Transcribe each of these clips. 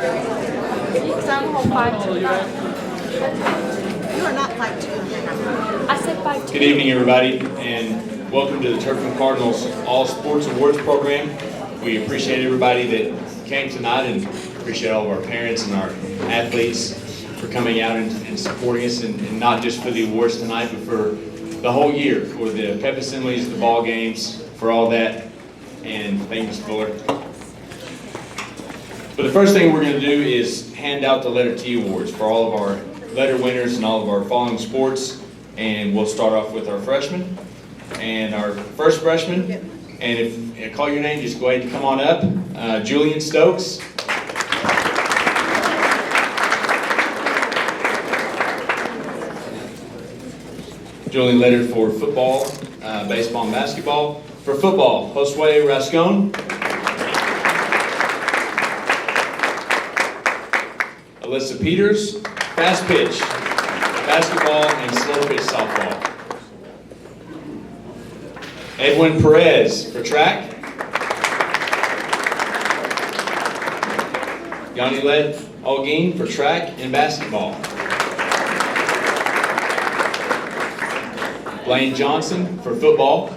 Example 529. You are not 5'2". I said 5'2". Good evening, everybody, and welcome to the Turpin Cardinals All Sports Awards program. We appreciate everybody that came tonight and appreciate all of our parents and our athletes for coming out and supporting us, and not just for the awards tonight, but for the whole year, for the pep assemblies, the ball games, for all that. And thank you, Ms. Fuller. But the first thing we're going to do is hand out the Letter T awards for all of our letter winners and all of our following sports. And we'll start off with our freshmen. And our first freshman, and if I call your name, just go ahead and come on up. Julian Stokes. Julian lettered for football, baseball, and basketball. For football, Josue Rascon. Alyssa Peters, fast pitch, basketball, and slow pitch softball. Edwin Perez for track. Yanilet Alguin for track and basketball. Blaine Johnson for football.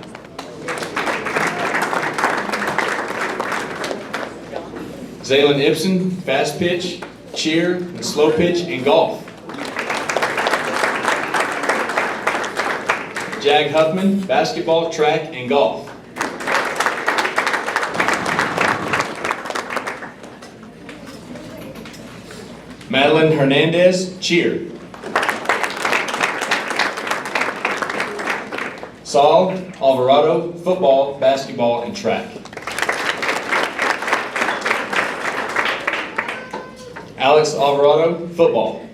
Zaylin Ibsen, fast pitch, cheer, and slow pitch, and golf. Jag Huffman, basketball, track, and golf. Madeline Hernandez, cheer. Saul Alvarado, football, basketball, and track. Alex Alvarado, football.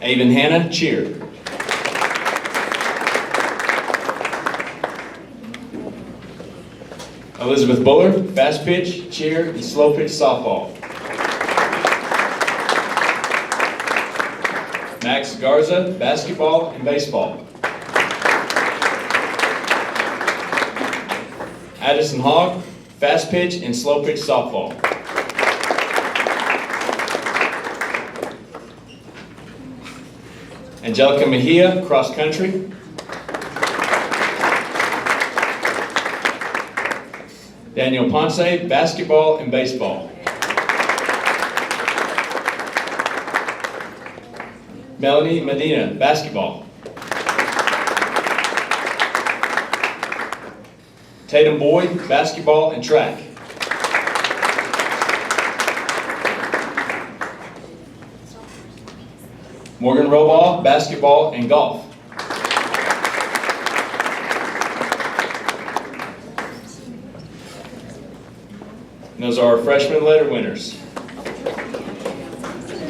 Avon Hanna, cheer. Elizabeth Buller, fast pitch, cheer, and slow pitch softball. Max Garza, basketball and baseball. Addison Hogg, fast pitch and slow pitch softball. Angelica Mejia, cross country. Daniel Ponce, basketball and baseball. Melanie Medina, basketball. Tatum Boyd, basketball and track. Morgan Robaugh, basketball and golf. And those are our freshman letter winners.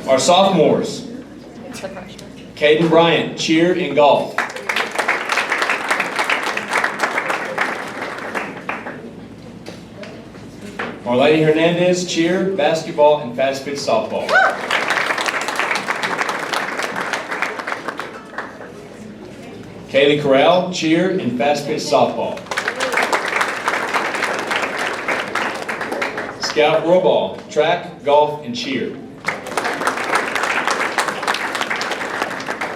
Our sophomores. Caden Bryant, cheer and golf. Marlene Hernandez, cheer, basketball, and fast pitch softball. Kaylee Corral, cheer, and fast pitch softball. Scout Robaugh, track, golf, and cheer.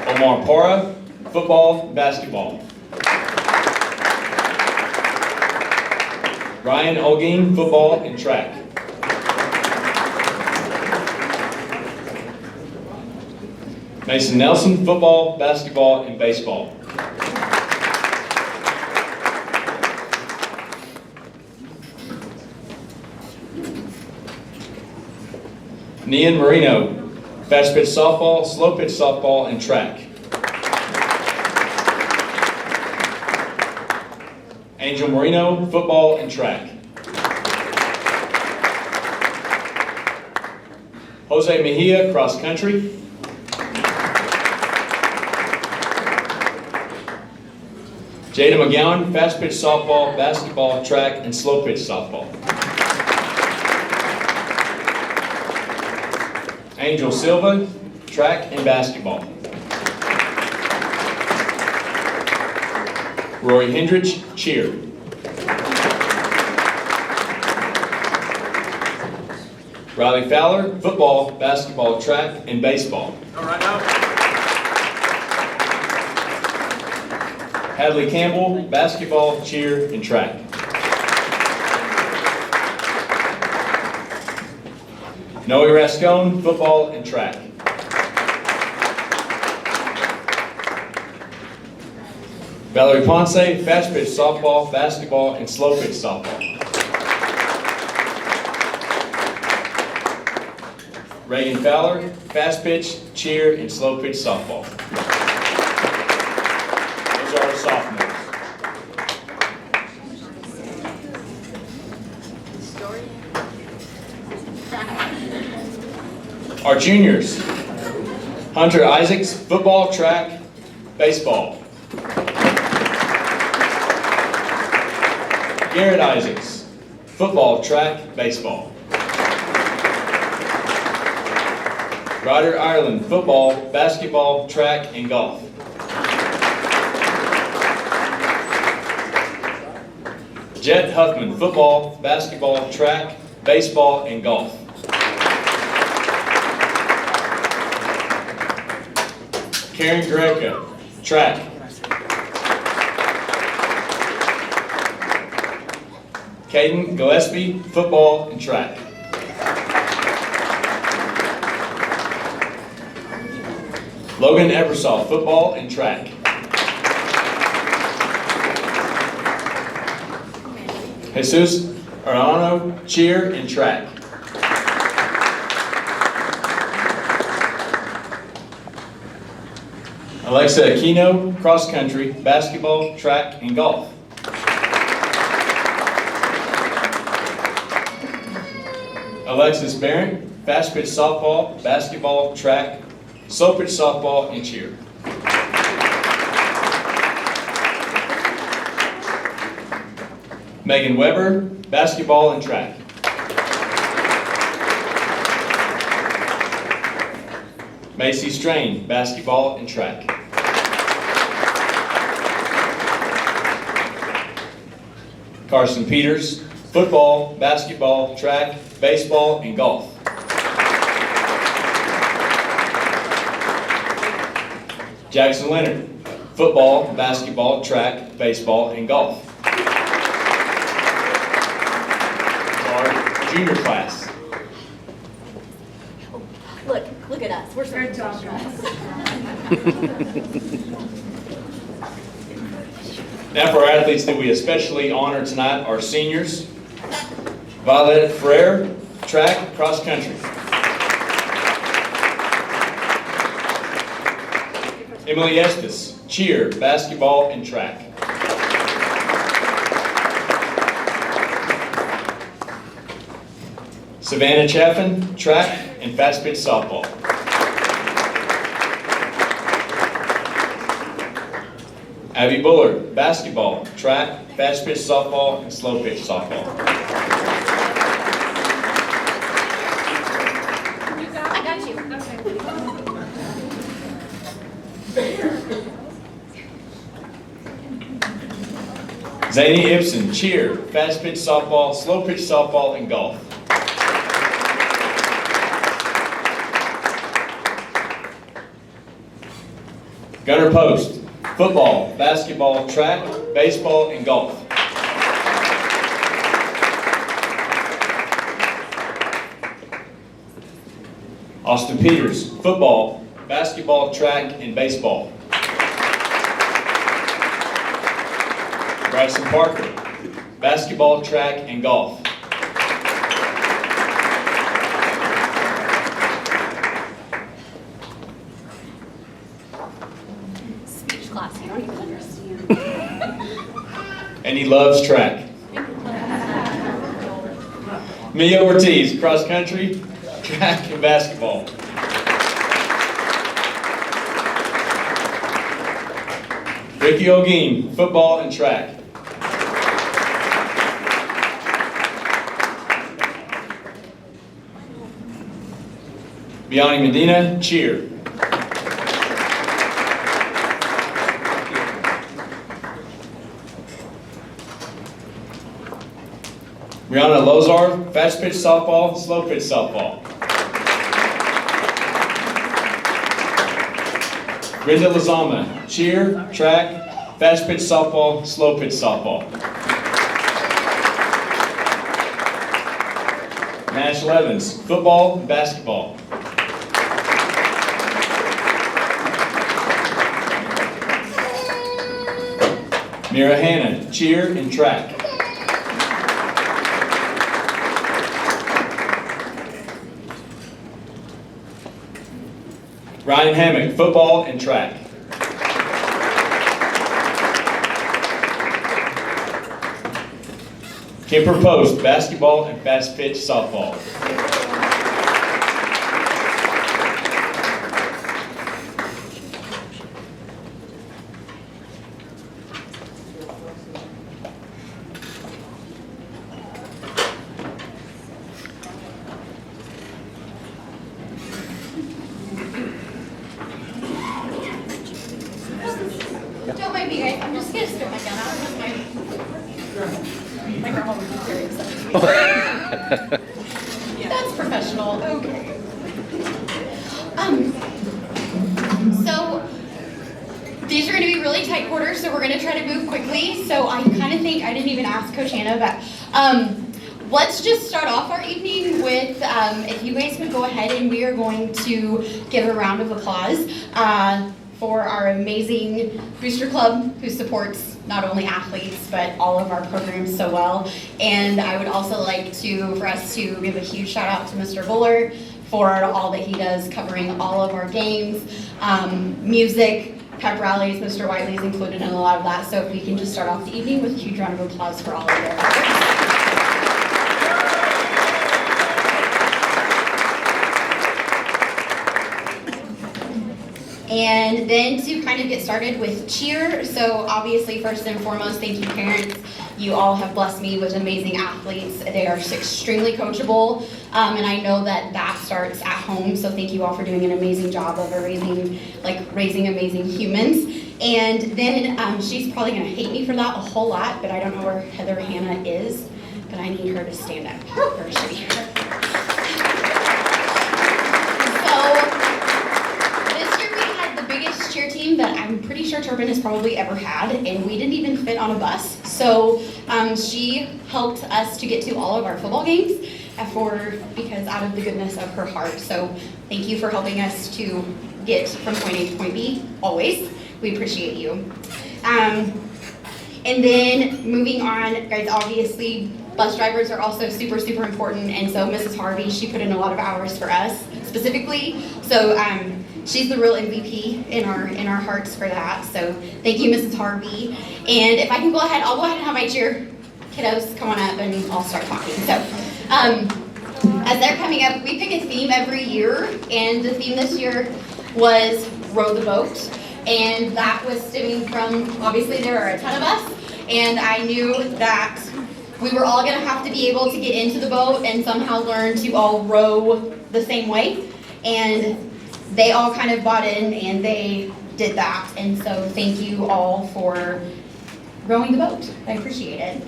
Omar Parra, football, basketball. Ryan Olguin, football and track. Mason Nelson, football, basketball, and baseball. Nian Marino, fast pitch softball, slow pitch softball, and track. Angel Marino, football and track. Jose Mejia, cross country. Jada McGowan, fast pitch softball, basketball, track, and slow pitch softball. Angel Silva, track and basketball. Roy Hendrich, cheer. Riley Fowler, football, basketball, track, and baseball. All right now. Hadley Campbell, basketball, cheer, and track. Noe Rascone, football and track. Valerie Ponce, fast pitch softball, basketball, and slow pitch softball. Reagan Fowler, fast pitch, cheer, and slow pitch softball. Those are our sophomores. Our juniors: Hunter Isaacs, football, track, baseball. Garrett Isaacs, football, track, baseball. Ryder Ireland, football, basketball, track, and golf. Jet Huffman, football, basketball, track, baseball, and golf. Karen Greco, track. Caden Gillespie, football and track. Logan Ebersol, football and track. Jesus Arano, cheer and track. Alexa Aquino, cross country, basketball, track, and golf. Alexis Barrett, fast pitch softball, basketball, track, slow pitch softball, and cheer. Megan Weber, basketball and track. Macy Strain, basketball and track. Carson Peters, football, basketball, track, baseball, and golf. Jackson Leonard, football, basketball, track, baseball, and golf. Our junior class. Look at us. We're so good job, guys. Now for our athletes that we especially honor tonight, our seniors. Violet Ferrer, track, cross country. Emily Estes, cheer, basketball, and track. Savannah Chaffin, track and fast pitch softball. Abby Bullard, basketball, track, fast pitch softball, and slow pitch softball. I got you. Zany Ibsen, cheer, fast pitch softball, slow pitch softball, and golf. Gunnar Post, football, basketball, track, baseball, and golf. Austin Peters, football, basketball, track, and baseball. Bryson Parker, basketball, track, and golf. Speech class, you don't even understand. And he loves track. Mia Ortiz, cross country, track, and basketball. Ricky O'Gean, football and track. Biani Medina, cheer. Rihanna Lozar, fast pitch softball, slow pitch softball. Brenda Lazama, cheer, track, fast pitch softball, slow pitch softball. Nash Levens, football and basketball. Mira Hanna, cheer and track. Ryan Hammock, football and track. Kemper Post, basketball and fast pitch softball. Don't mind me, guys. I'm just gonna stick my gun out with my grandma would be very excited. That's professional. Okay. So these are going to be really tight quarters, so we're going to try to move quickly. So I kind of think I didn't even ask Coach Hannah, but let's just start off our evening with if you guys would go ahead and we are going to give a round of applause for our amazing Booster Club who supports not only athletes but all of our programs so well. And I would also like for us to give a huge shout out to Mr. Buller for all that he does covering all of our games, music, pep rallies. Mr. Wiley is included in a lot of that. So if we can just start off the evening with a huge round of applause for all of their efforts. And then to kind of get started with cheer, so obviously first and foremost, thank you parents. You all have blessed me with amazing athletes. They are extremely coachable, and I know that that starts at home, so thank you all for doing an amazing job of raising amazing humans. And then she's probably gonna hate me for that a whole lot, but I don't know where Heather Hannah is, but I need her to stand up. Where is she? Cheer team that I'm pretty sure Turpin has probably ever had, and we didn't even fit on a bus. So she helped us to get to all of our football games because out of the goodness of her heart. So thank you for helping us to get from point A to point B, always. We appreciate you. And then moving on, guys, obviously bus drivers are also super, super important, and so Mrs. Harvey, she put in a lot of hours for us specifically. So she's the real MVP in our hearts for that. So thank you, Mrs. Harvey. And if I can I'll go ahead and have my cheer kiddos come on up and I'll start talking. So as they're coming up, we pick a theme every year, and the theme this year was row the boat. And that was stemming from, obviously there are a ton of us, and I knew that we were all gonna have to be able to get into the boat and somehow learn to all row the same way. And they all kind of bought in and they did that. And so thank you all for rowing the boat. I appreciate it.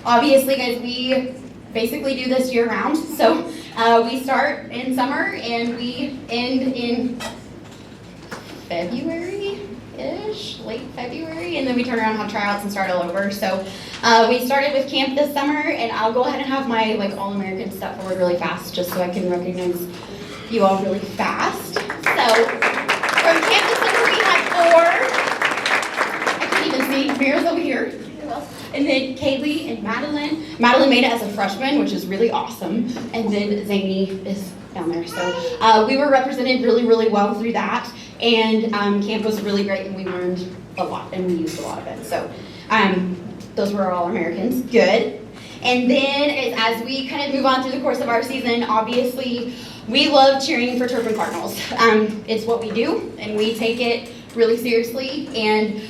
Obviously, guys, we basically do this year round. So we start in summer and we end in February-ish, late February, and then we turn around and have tryouts and start all over. So we started with camp this summer, and I'll go ahead and have my All-American step forward really fast just so I can recognize you all really fast. So from camp this summer we had 4, I can't even see, Mira's over here. And then Kaylee and Madeline. Madeline made it as a freshman, which is really awesome. And then Zany is down there. So we were represented really, really well through that. And camp was really great, and we learned a lot, and we used a lot of it. So those were all Americans. Good. And then as we kind of move on through the course of our season, obviously we love cheering for Turpin Cardinals. It's what we do, and we take it really seriously. And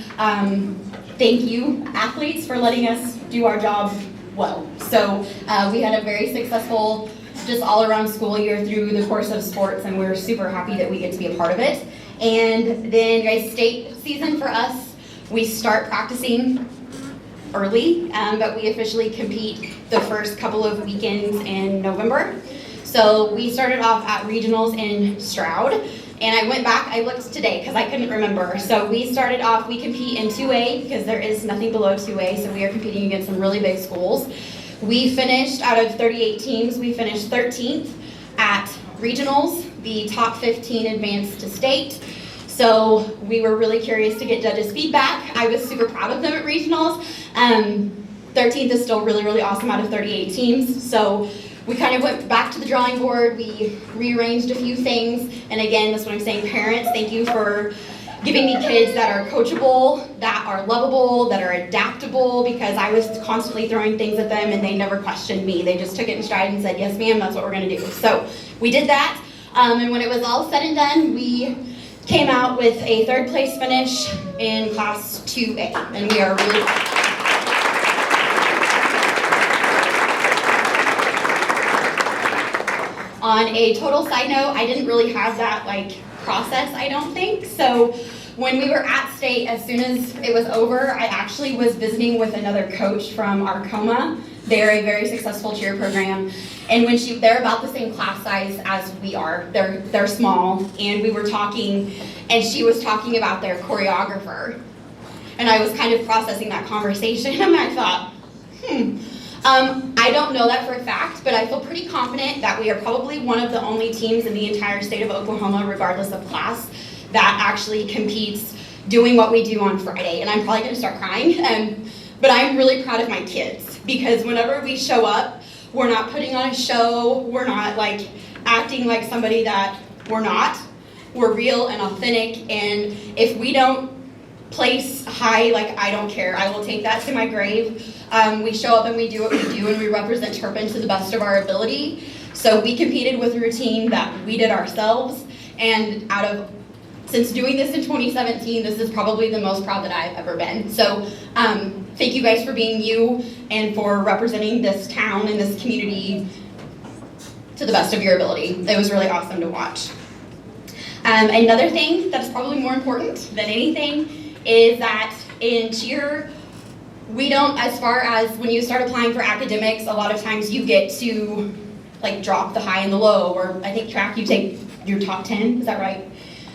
thank you, athletes, for letting us do our job well. So we had a very successful, just all-around school year through the course of sports, and we're super happy that we get to be a part of it. And then, guys, state season for us, we start practicing early, but we officially compete the first couple of weekends in November. So we started off at regionals in Stroud, and I went back, I looked today because I couldn't remember. So we started off, we compete in 2A because there is nothing below 2A, so we are competing against some really big schools. We finished, out of 38 teams, we finished 13th at regionals. The top 15 advanced to state. So we were really curious to get judges' feedback. I was super proud of them at regionals. 13th is still really, really awesome out of 38 teams. So we kind of went back to the drawing board. We rearranged a few things. And again, that's what I'm saying, parents, thank you for giving me kids that are coachable, that are lovable, that are adaptable, because I was constantly throwing things at them and they never questioned me. They just took it in stride and said, yes ma'am, that's what we're gonna do. So we did that. And when it was all said and done, we came out with a 3rd place finish in Class 2A, and we are really proud. On a total side note, I didn't really have that process, I don't think. So when we were at state, as soon as it was over, I actually was visiting with another coach from Arkoma. They're a very successful cheer program. And when they're about the same class size as we are. They're small. And we were talking, and she was talking about their choreographer. And I was kind of processing that conversation, and I thought, I don't know that for a fact, but I feel pretty confident that we are probably one of the only teams in the entire state of Oklahoma, regardless of class, that actually competes doing what we do on Friday. And I'm probably gonna start crying, but I'm really proud of my kids, because whenever we show up, we're not putting on a show, we're not acting like somebody that we're not. We're real and authentic, and if we don't place high, I don't care. I will take that to my grave. We show up and we do what we do, and we represent Turpin to the best of our ability. So we competed with a routine that we did ourselves, and since doing this in 2017, this is probably the most proud that I've ever been. So thank you guys for being you and for representing this town and this community to the best of your ability. It was really awesome to watch. Another thing that's probably more important than anything is that in cheer, we don't, as far as when you start applying for academics, a lot of times you get to drop the high and the low, or I think track you take your top 10, is that right?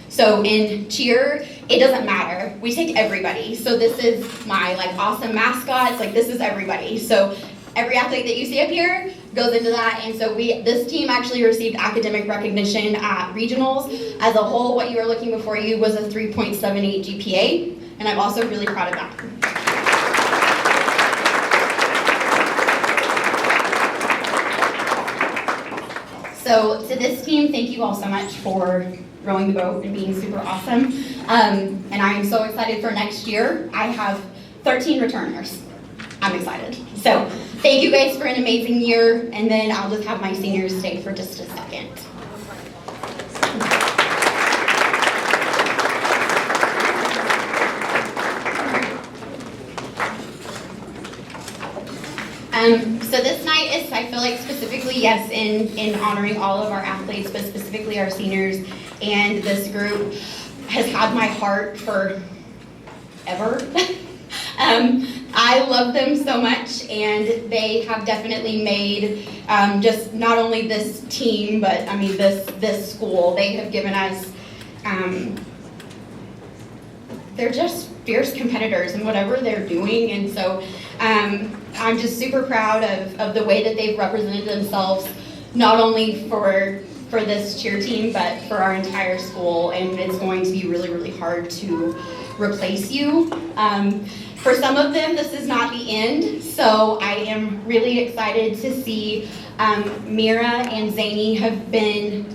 So in cheer, it doesn't matter. We take everybody. So this is my awesome mascots, this is everybody. So every athlete that you see up here goes into that, and so this team actually received academic recognition at regionals. As a whole, what you are looking before you was a 3.78 GPA, and I'm also really proud of that. So to this team, thank you all so much for rowing the boat and being super awesome. And I am so excited for next year. I have 13 returners. I'm excited. So thank you guys for an amazing year, and then I'll just have my seniors stay for just a second. So this night is, I feel specifically, yes, in honoring all of our athletes, but specifically our seniors, and this group has had my heart for ever. I love them so much, and they have definitely made just not only this team, but I mean this school. They have given us, they're just fierce competitors in whatever they're doing, and so I'm just super proud of the way that they've represented themselves, not only for this cheer team, but for our entire school, and it's going to be really, really hard to replace you. For some of them, this is not the end, so I am really excited to see Mira and Zany have been,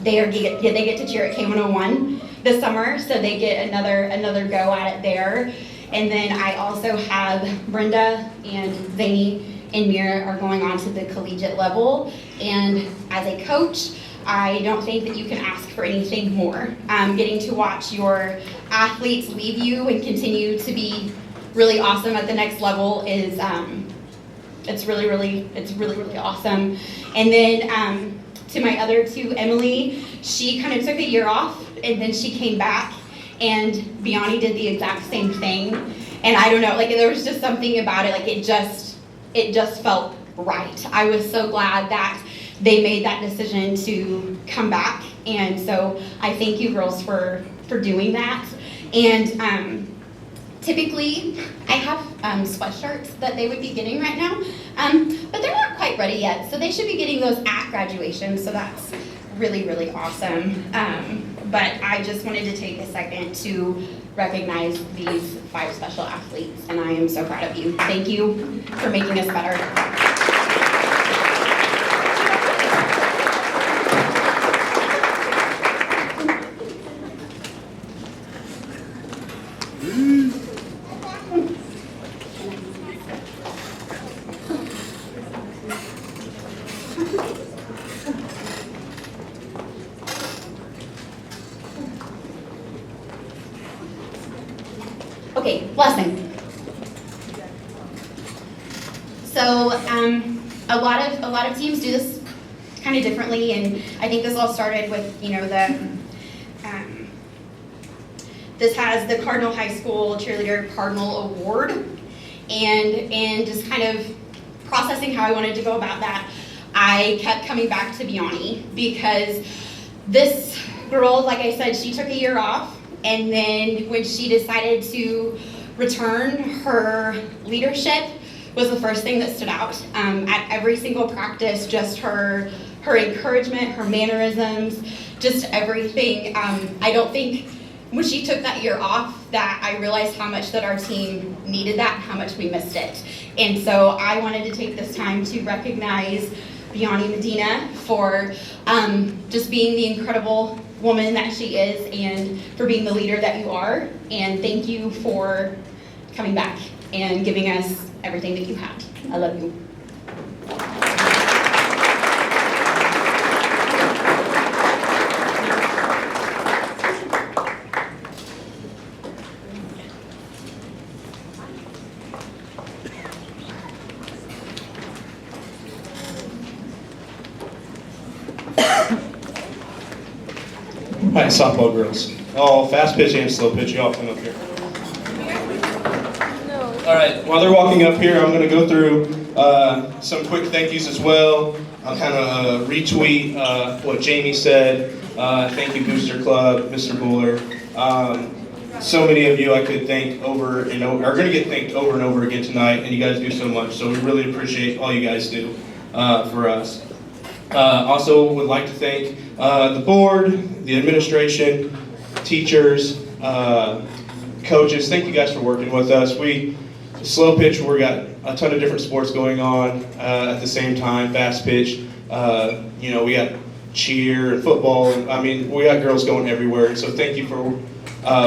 they get to cheer at K101 this summer, so they get another go at it there. And then I also have Brenda and Zany and Mira are going on to the collegiate level, and as a coach, I don't think that you can ask for anything more. Getting to watch your athletes leave you and continue to be really awesome at the next level is it's really, really awesome. And then to my other two, Emily, she kind of took a year off, and then she came back, and Biani did the exact same thing. And I don't know, like there was just something about it, like it just felt right. I was so glad that they made that decision to come back, and so I thank you girls for doing that. And typically I have sweatshirts that they would be getting right now, but they're not quite ready yet, so they should be getting those at graduation, so that's really, really awesome. But I just wanted to take a second to recognize these 5 special athletes, and I am so proud of you. Thank you for making us better. Okay, blessing. So a lot of teams do this kind of differently, and I think this all started with this has the Cardinal High School Cheerleader Cardinal Award, and just kind of processing how I wanted to go about that, I kept coming back to Biani, because this girl, like I said, she took a year off. And then when she decided to return, her leadership was the first thing that stood out. At every single practice, just her encouragement, her mannerisms, just everything. I don't think when she took that year off that I realized how much that our team needed that, how much we missed it. And so I wanted to take this time to recognize Biani Medina for just being the incredible woman that she is, and for being the leader that you are. And thank you for coming back and giving us everything that you had. I love you. All right, softball girls. All fast pitch and slow pitch. Y'all come up here. All right, while they're walking up here, I'm going to go through some quick thank yous as well. I'll kind of retweet what Jamie said. Thank you, Booster Club, Mr. Buller. So many of you I could thank over and over, are going to get thanked over and over again tonight, and you guys do so much. So we really appreciate all you guys do for us. Also would like to thank the board, the administration, teachers, coaches. Thank you guys for working with us. Slow pitch, we got a ton of different sports going on at the same time. Fast pitch, we got cheer and football. I mean, we got girls going everywhere. So thank you for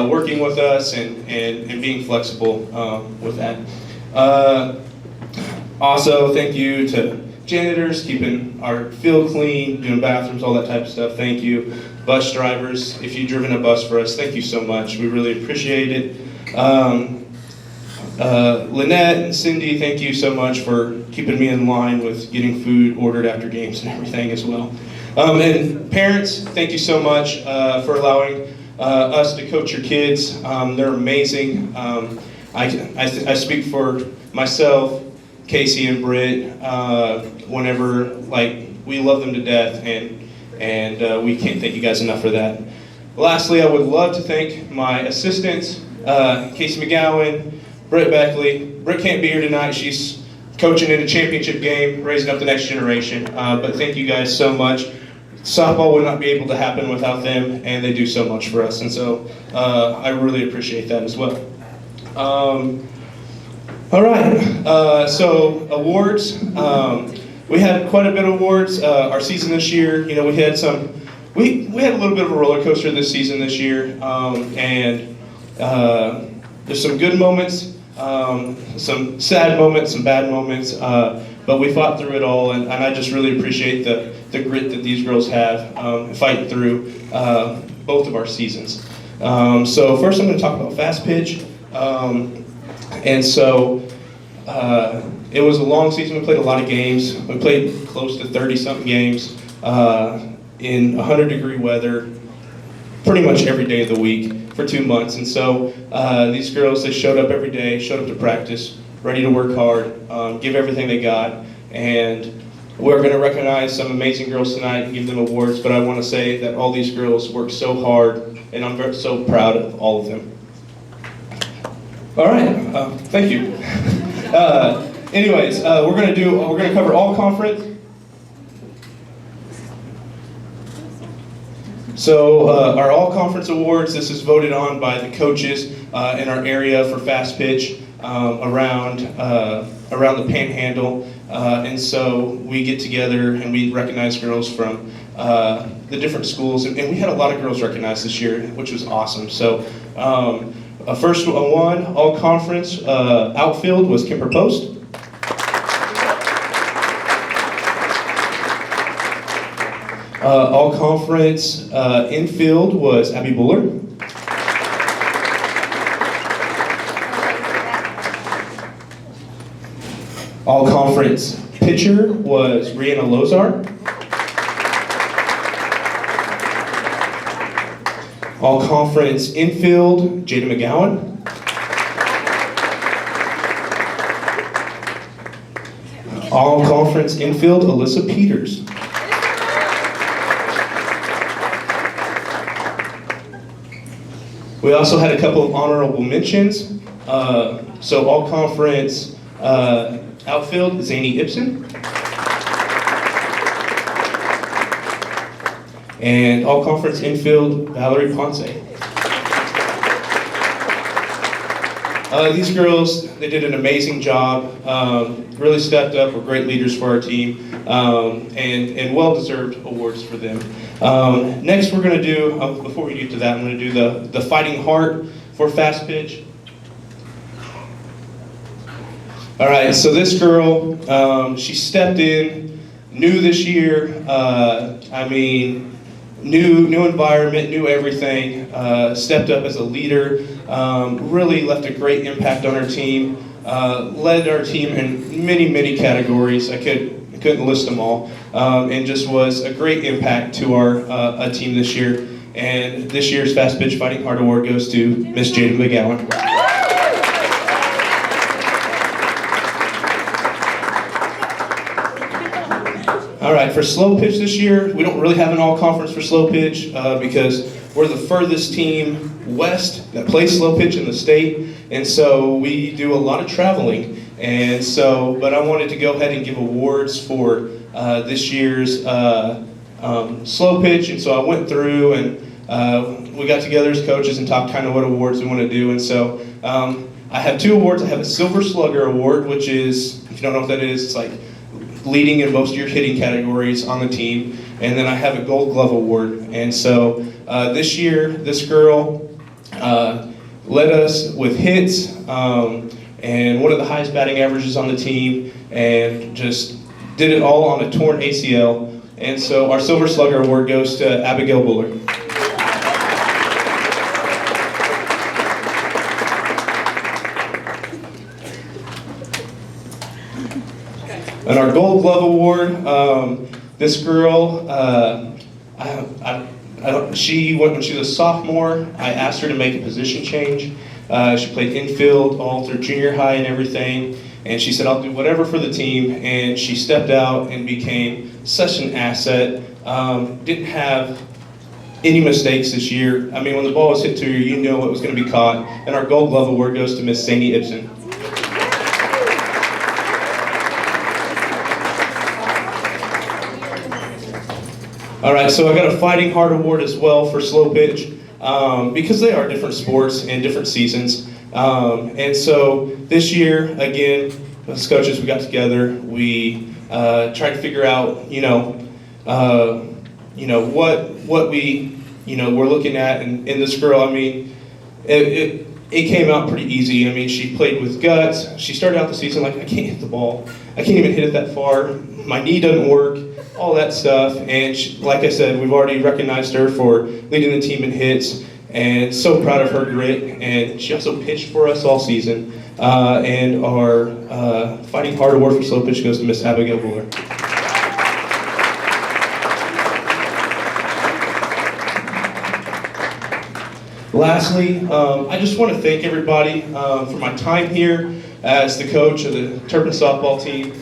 working with us and being flexible with that. Also, thank you to janitors, keeping our field clean, doing bathrooms, all that type of stuff. Thank you. Bus drivers, if you've driven a bus for us, thank you so much. We really appreciate it. Lynette and Cindy, thank you so much for keeping me in line with getting food ordered after games and everything as well. And parents, thank you so much for allowing us to coach your kids. They're amazing. I speak for myself, Casey and Britt, whenever, we love them to death, and we can't thank you guys enough for that. Lastly, I would love to thank my assistants, Casey McGowan, Britt Beckley. Britt can't be here tonight. She's coaching in a championship game, raising up the next generation. But thank you guys so much. Softball would not be able to happen without them, and they do so much for us. And so I really appreciate that as well. All right, so awards. We had quite a bit of awards. Our season this year, we had we had a little bit of a roller coaster this season this year, and there's some good moments, some sad moments, some bad moments, but we fought through it all, and I just really appreciate the grit that these girls have fighting through both of our seasons. So first I'm going to talk about fast pitch. And so it was a long season. We played a lot of games. We played close to 30-something games in 100-degree weather pretty much every day of the week. for 2 months. And so these girls, they showed up every day, showed up to practice, ready to work hard, give everything they got. And we're going to recognize some amazing girls tonight and give them awards, but I want to say that all these girls worked so hard, and I'm so proud of all of them. All right, thank you. Anyways, we're going to cover all conference. So our all conference awards, this is voted on by the coaches in our area for fast pitch around the Panhandle. And so we get together and we recognize girls from the different schools, and we had a lot of girls recognized this year, which was awesome. So first one, all conference outfield was Kemper Post. All conference infield was Abby Buller. All conference pitcher was Rihanna Lozar. All conference infield, Jada McGowan. All conference infield, Alyssa Peters. We also had a couple of honorable mentions. So all conference outfield, Zany Ibsen. And all conference infield, Valerie Ponce. These girls, they did an amazing job, really stepped up, were great leaders for our team, and well-deserved awards for them. Next we're going to do, before we get to that, I'm going to do the Fighting Heart for fast pitch. All right, so this girl, she stepped in, new this year, new environment, new everything, stepped up as a leader, really left a great impact on our team, led our team in many, many categories. I couldn't list them all, and just was a great impact to our team this year. And this year's Fast Pitch Fighting Heart Award goes to Miss Jada McGowan. All right, for slow pitch this year, we don't really have an all-conference for slow pitch because we're the furthest team west that plays slow pitch in the state, and so we do a lot of traveling. And so, but I wanted to go ahead and give awards for this year's slow pitch, and so I went through and we got together as coaches and talked kind of what awards we want to do. And so I have 2 awards. I have a Silver Slugger Award, which is, if you don't know what that is, it's like leading in most of your hitting categories on the team. And then I have a Gold Glove Award. And so this year, this girl led us with hits and one of the highest batting averages on the team, and just did it all on a torn ACL. And so our Silver Slugger Award goes to Abigail Buller. And our Gold Glove Award, this girl, she went when she was a sophomore. I asked her to make a position change. She played infield all through junior high and everything, and she said, "I'll do whatever for the team." And she stepped out and became such an asset. Didn't have any mistakes this year. I mean, when the ball was hit to her, you know it was going to be caught. And our Gold Glove Award goes to Miss Zany Ibsen. All right, so I got a Fighting Heart Award as well for slow pitch, because they are different sports and different seasons. And so this year, again, as coaches, we got together. We tried to figure out, what we, we're looking at. And this girl, I mean, it came out pretty easy. I mean, she played with guts. She started out the season like, I can't hit the ball. I can't even hit it that far. My knee doesn't work. All that stuff, and she, like I said, we've already recognized her for leading the team in hits, and so proud of her grit. And she also pitched for us all season. And our Fighting Heart Award for slow pitch goes to Miss Abigail Buller. Lastly, I just want to thank everybody for my time here as the coach of the Turpin softball team.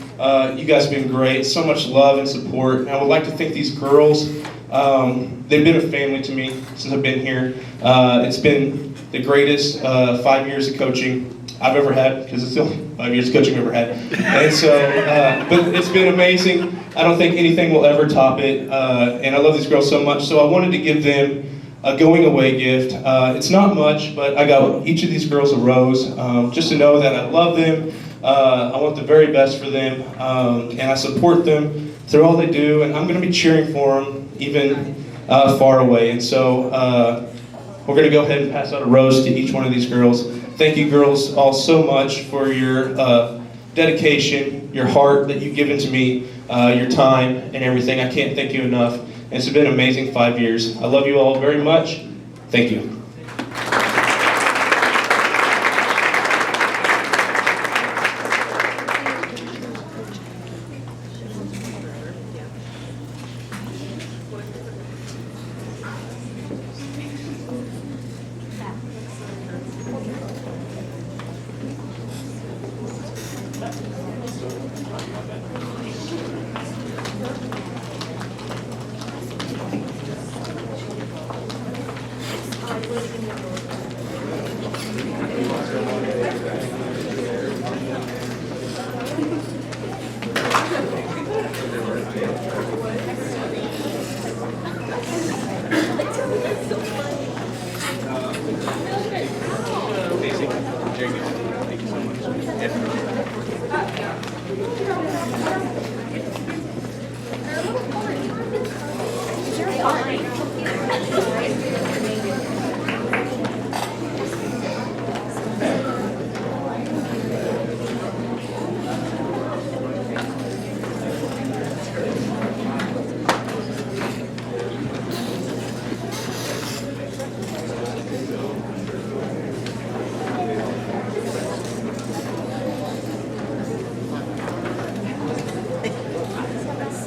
You guys have been great, so much love and support. And I would like to thank these girls. They've been a family to me since I've been here. It's been the greatest 5 years of coaching I've ever had, because it's the only 5 years of coaching I've ever had. And so, but it's been amazing. I don't think anything will ever top it. And I love these girls so much. So I wanted to give them a going away gift. It's not much, but I got each of these girls a rose, just to know that I love them. I want the very best for them, and I support them through all they do, and I'm going to be cheering for them even far away. And so we're going to go ahead and pass out a rose to each one of these girls. Thank you, girls, all so much for your dedication, your heart that you've given to me, your time and everything. I can't thank you enough. It's been an amazing 5 years. I love you all very much. Thank you.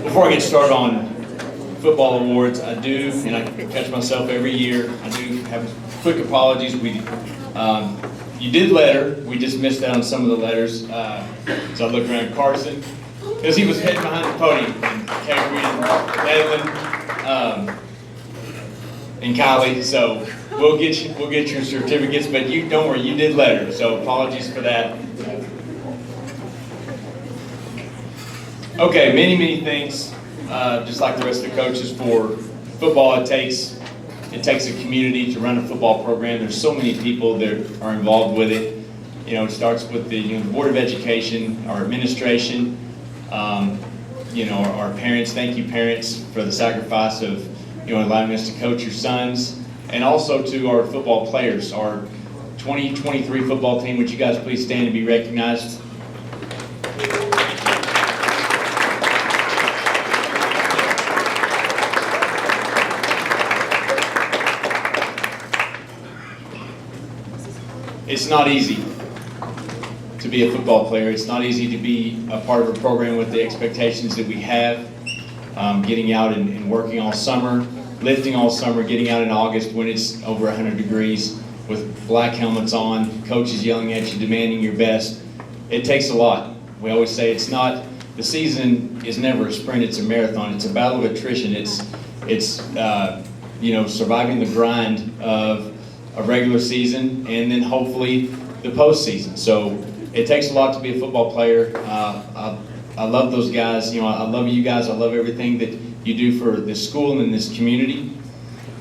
Before I get started on football awards, I do, and I catch myself every year, I do have quick apologies. You did letter, we just missed out on some of the letters. So I looked around at Carson, because he was heading behind the podium, and Cameron, Evan, and Kylie. So we'll get your certificates, but you don't worry, you did letter. So apologies for that. Okay, many things, just like the rest of the coaches for football, it takes a community to run a football program. There's so many people that are involved with it. You know, it starts with the Board of Education, our administration, our parents. Thank you, parents, for the sacrifice of allowing us to coach your sons, and also to our football players, our 2023 football team. Would you guys please stand and be recognized? It's not easy to be a football player. It's not easy to be a part of a program with the expectations that we have. Getting out and working all summer, lifting all summer, getting out in August when it's over 100 degrees with black helmets on, coaches yelling at you, demanding your best. It takes a lot. We always say the season is never a sprint, it's a marathon. It's a battle of attrition. It's surviving the grind of a regular season, and then hopefully the postseason. So it takes a lot to be a football player. I love those guys. I love you guys. I love everything that you do for this school and this community.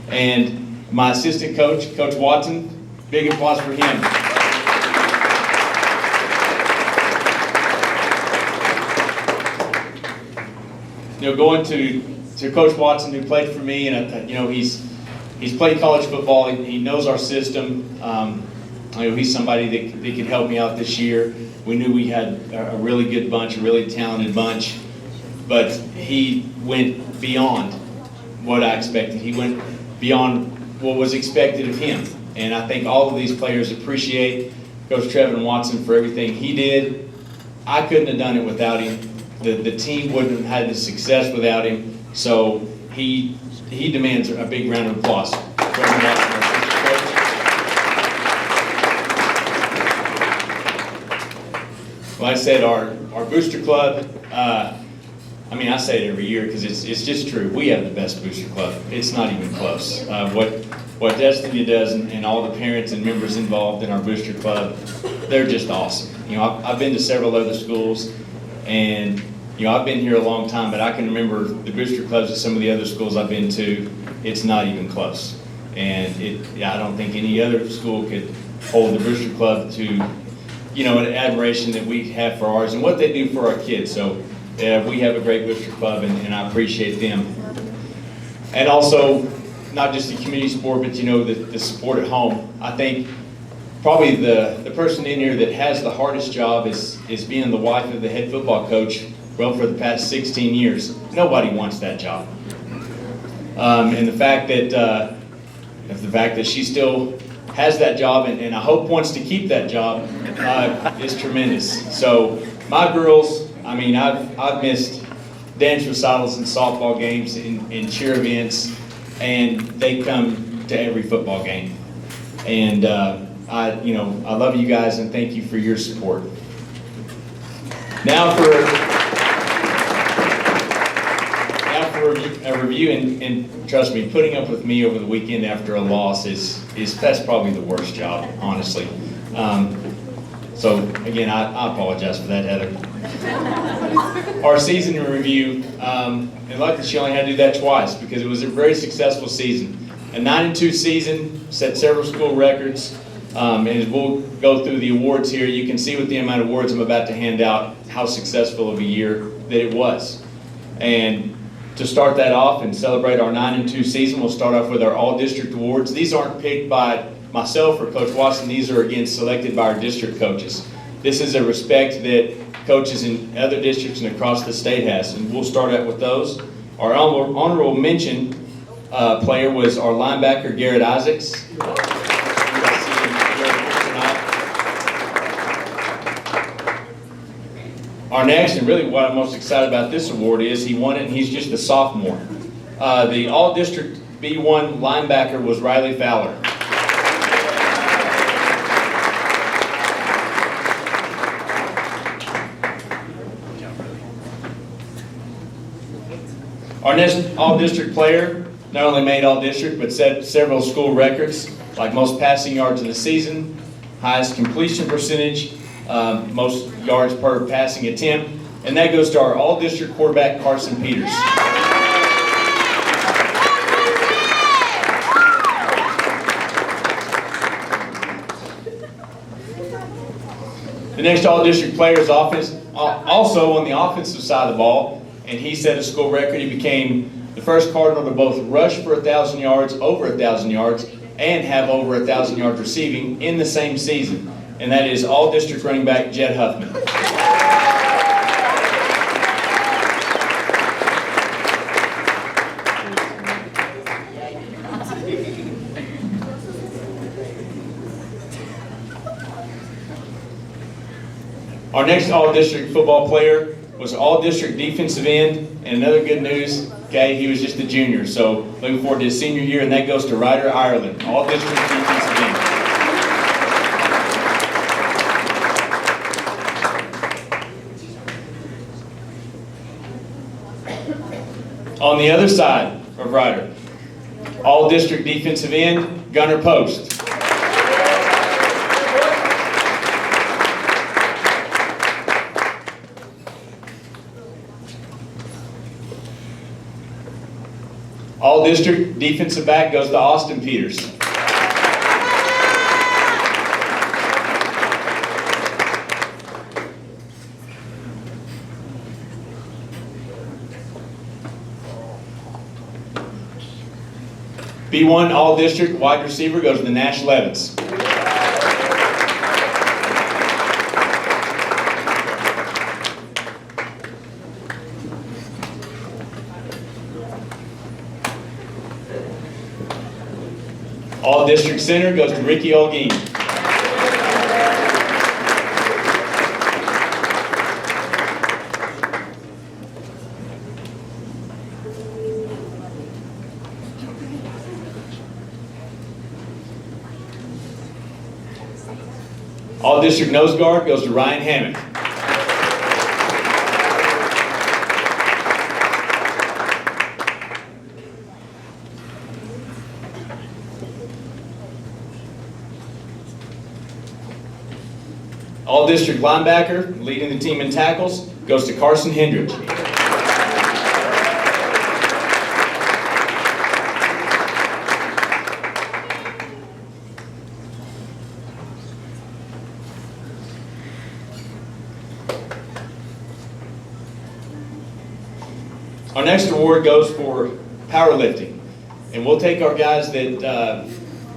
And my assistant coach, Coach Watson, big applause for him. Going to Coach Watson, who played for me, and he's played college football. He knows our system. He's somebody that could help me out this year. We knew we had a really good bunch, a really talented bunch, but he went beyond what I expected. He went beyond what was expected of him. And I think all of these players appreciate Coach Trevin Watson for everything he did. I couldn't have done it without him. The team wouldn't have had the success without him. So he demands a big round of applause. Trevin Watson, our assistant coach. like I said, our booster club, I mean, I say it every year because it's just true. We have the best booster club. It's not even close. What Destiny does and all the parents and members involved in our booster club, they're just awesome. You know, I've been to several other schools, and you know, I've been here a long time, but I can remember the booster clubs at some of the other schools I've been to. It's not even close, and I don't think any other school could hold the booster club to, you know, an admiration that we have for ours and what they do for our kids. So we have a great booster club, and I appreciate them. And also, not just the community sport, but you know, the support at home. I think probably the person in here that has the hardest job is being the wife of the head football coach, well, for the past 16 years. Nobody wants that job. And the fact that she still has that job and I hope wants to keep that job is tremendous. So my girls, I mean, I've missed dance recitals and softball games and cheer events, and they come to every football game. And I love you guys and thank you for your support. Now for a review, and trust me, putting up with me over the weekend after a loss that's probably the worst job, honestly. So again, I apologize for that, Heather. Our season in review, and luckily she only had to do that twice because it was a very successful season. A 9-2 season, set several school records, and as we'll go through the awards here, you can see with the amount of awards I'm about to hand out how successful of a year that it was. And to start that off and celebrate our 9-2 season, we'll start off with our all-district awards. These aren't picked by myself or Coach Watson. These are, again, selected by our district coaches. This is a respect that coaches in other districts and across the state has, and we'll start out with those. Our honorable mention player was our linebacker, Garrett Isaacs. Our next, and really what I'm most excited about this award is, he won it and he's just a sophomore. The all-district B1 linebacker was Riley Fowler. Our next all-district player not only made all-district, but set several school records, like most passing yards in the season, highest completion percentage, most yards per passing attempt, and that goes to our all-district quarterback, Carson Peters. The next all-district player is also on the offensive side of the ball, and he set a school record. He became the first Cardinal to both rush for 1,000 yards, over 1,000 yards, and have over 1,000 yards receiving in the same season. And that is all-district running back Jed Huffman. Our next all-district football player was all-district defensive end, and another good news, okay, he was just a junior, so looking forward to his senior year, and that goes to Ryder Ireland, all-district defensive end. On the other side of Ryder, all-district defensive end, Gunnar Post. All-district defensive back goes to Austin Peters. B1 all-district wide receiver goes to Nash Levins. All-district center goes to Ricky Olguin. All-district nose guard goes to Ryan Hammock. All-district linebacker, leading the team in tackles, goes to Carson Hendricks. Our next award goes for powerlifting, and we'll take our guys that,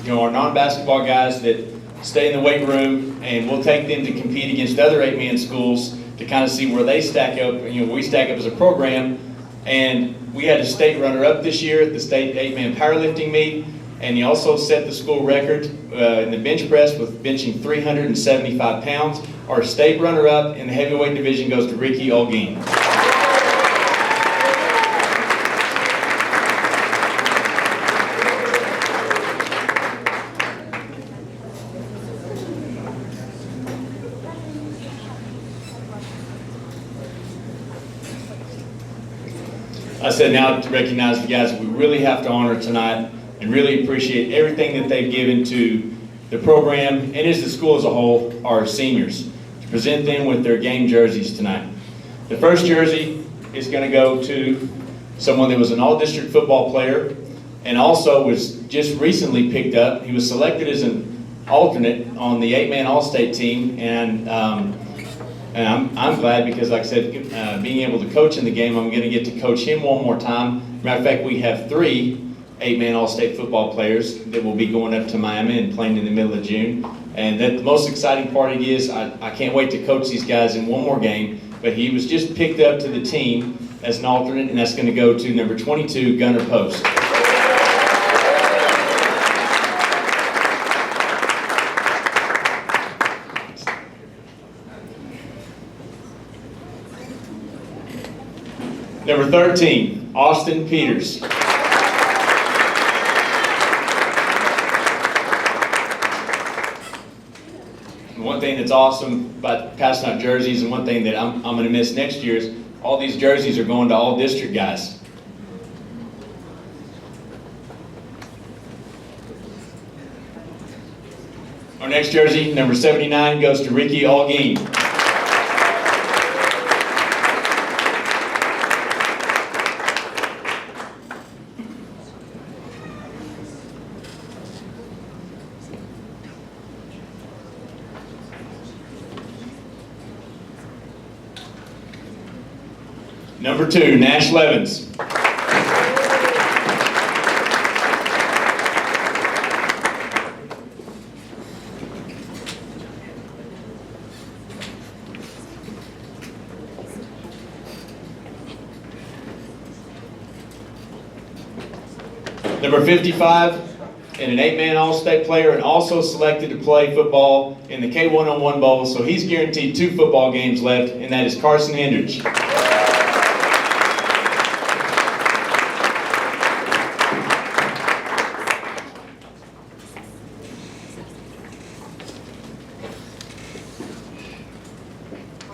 our non-basketball guys that stay in the weight room, and we'll take them to compete against other 8-man schools to kind of see where they stack up. We stack up as a program, and we had a state runner-up this year at the state 8-man powerlifting meet, and he also set the school record in the bench press with benching 375 pounds. Our state runner-up in the heavyweight division goes to Ricky Olguin. I said now to recognize the guys that we really have to honor tonight and really appreciate everything that they've given to the program and as the school as a whole, our seniors, to present them with their game jerseys tonight. The first jersey is going to go to someone that was an all-district football player and also was just recently picked up. He was selected as an alternate on the 8-man all-state team, and I'm glad because, like I said, being able to coach in the game, I'm going to get to coach him one more time. Matter of fact, we have 3 8-man all-state football players that will be going up to Miami and playing in the middle of June. And that the most exciting part is I can't wait to coach these guys in one more game, but he was just picked up to the team as an alternate, and that's going to go to number 22, Gunnar Post. Number 13, Austin Peters. One thing that's awesome about passing out jerseys, and one thing that I'm going to miss next year is all these jerseys are going to all district guys. Our next jersey, number 79, goes to Ricky Olguin. Number 2, Nash Levens. Number 55, and an 8-man all-state player, and also selected to play football in the K101 Bowl, so he's guaranteed 2 football games left, and that is Carson Hendricks.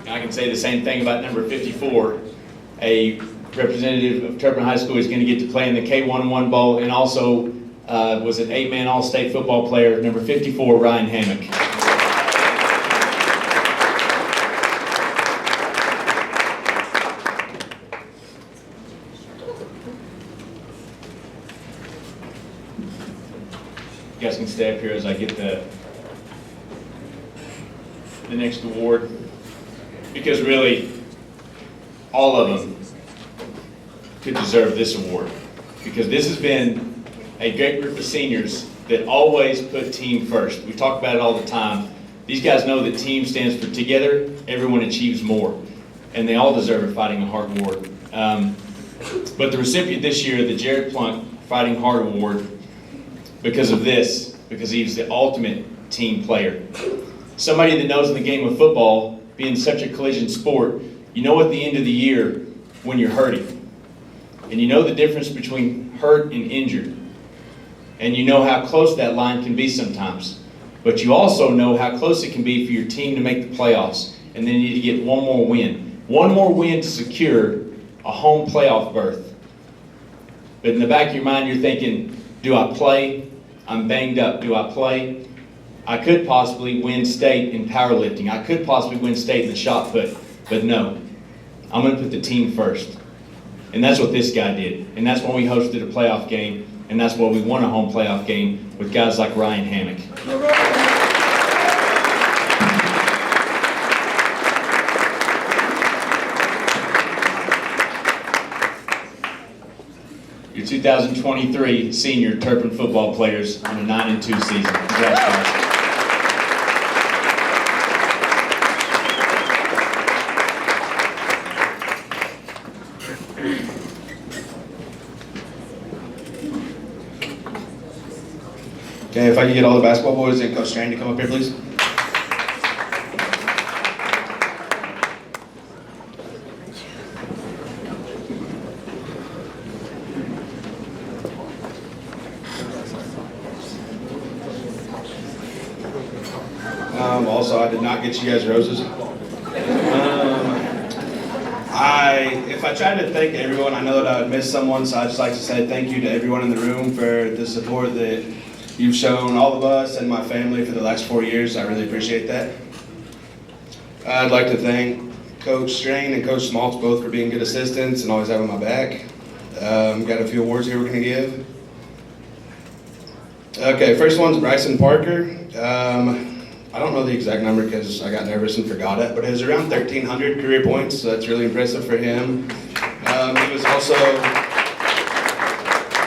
I can say the same thing about number 54, a representative of Turpin High School is going to get to play in the K101 Bowl, and also was an 8-man all-state football player, number 54, Ryan Hammock. You guys can stay up here as I get the next award, because really all of them could deserve this award, because this has been a great group of seniors that always put team first. We talk about it all the time. These guys know that team stands for together, everyone achieves more, and they all deserve a Fighting Heart Award. But the recipient this year, the Jared Plunk Fighting Heart Award, because of this, because he's the ultimate team player. Somebody that knows in the game of football, being such a collision sport, you know at the end of the year when you're hurting. And you know the difference between hurt and injured. And you know how close that line can be sometimes. But you also know how close it can be for your team to make the playoffs. And then you need to get one more win. One more win to secure a home playoff berth. But in the back of your mind, you're thinking, do I play? I'm banged up. Do I play? I could possibly win state in powerlifting. I could possibly win state in the shot put, but no. I'm going to put the team first. And that's what this guy did. And that's when we hosted a playoff game, and that's why we won a home playoff game with guys like Ryan Hammock. Your 2023 senior Turpin football players on a 9-2 season. Congrats, guys. Okay, if I can get all the basketball boys and Coach Strang to come up here, please. Also, I did not get you guys roses. If I tried to thank everyone, I know that I would miss someone, so I'd just like to say thank you to everyone in the room for the support that you've shown all of us and my family for the last 4 years. I really appreciate that. I'd like to thank Coach Strain and Coach Smaltz both for being good assistants and always having my back. Got a few awards here we're going to give. Okay, first one's Bryson Parker. I don't know the exact number because I got nervous and forgot it, but it was around 1,300 career points, so that's really impressive for him. He was also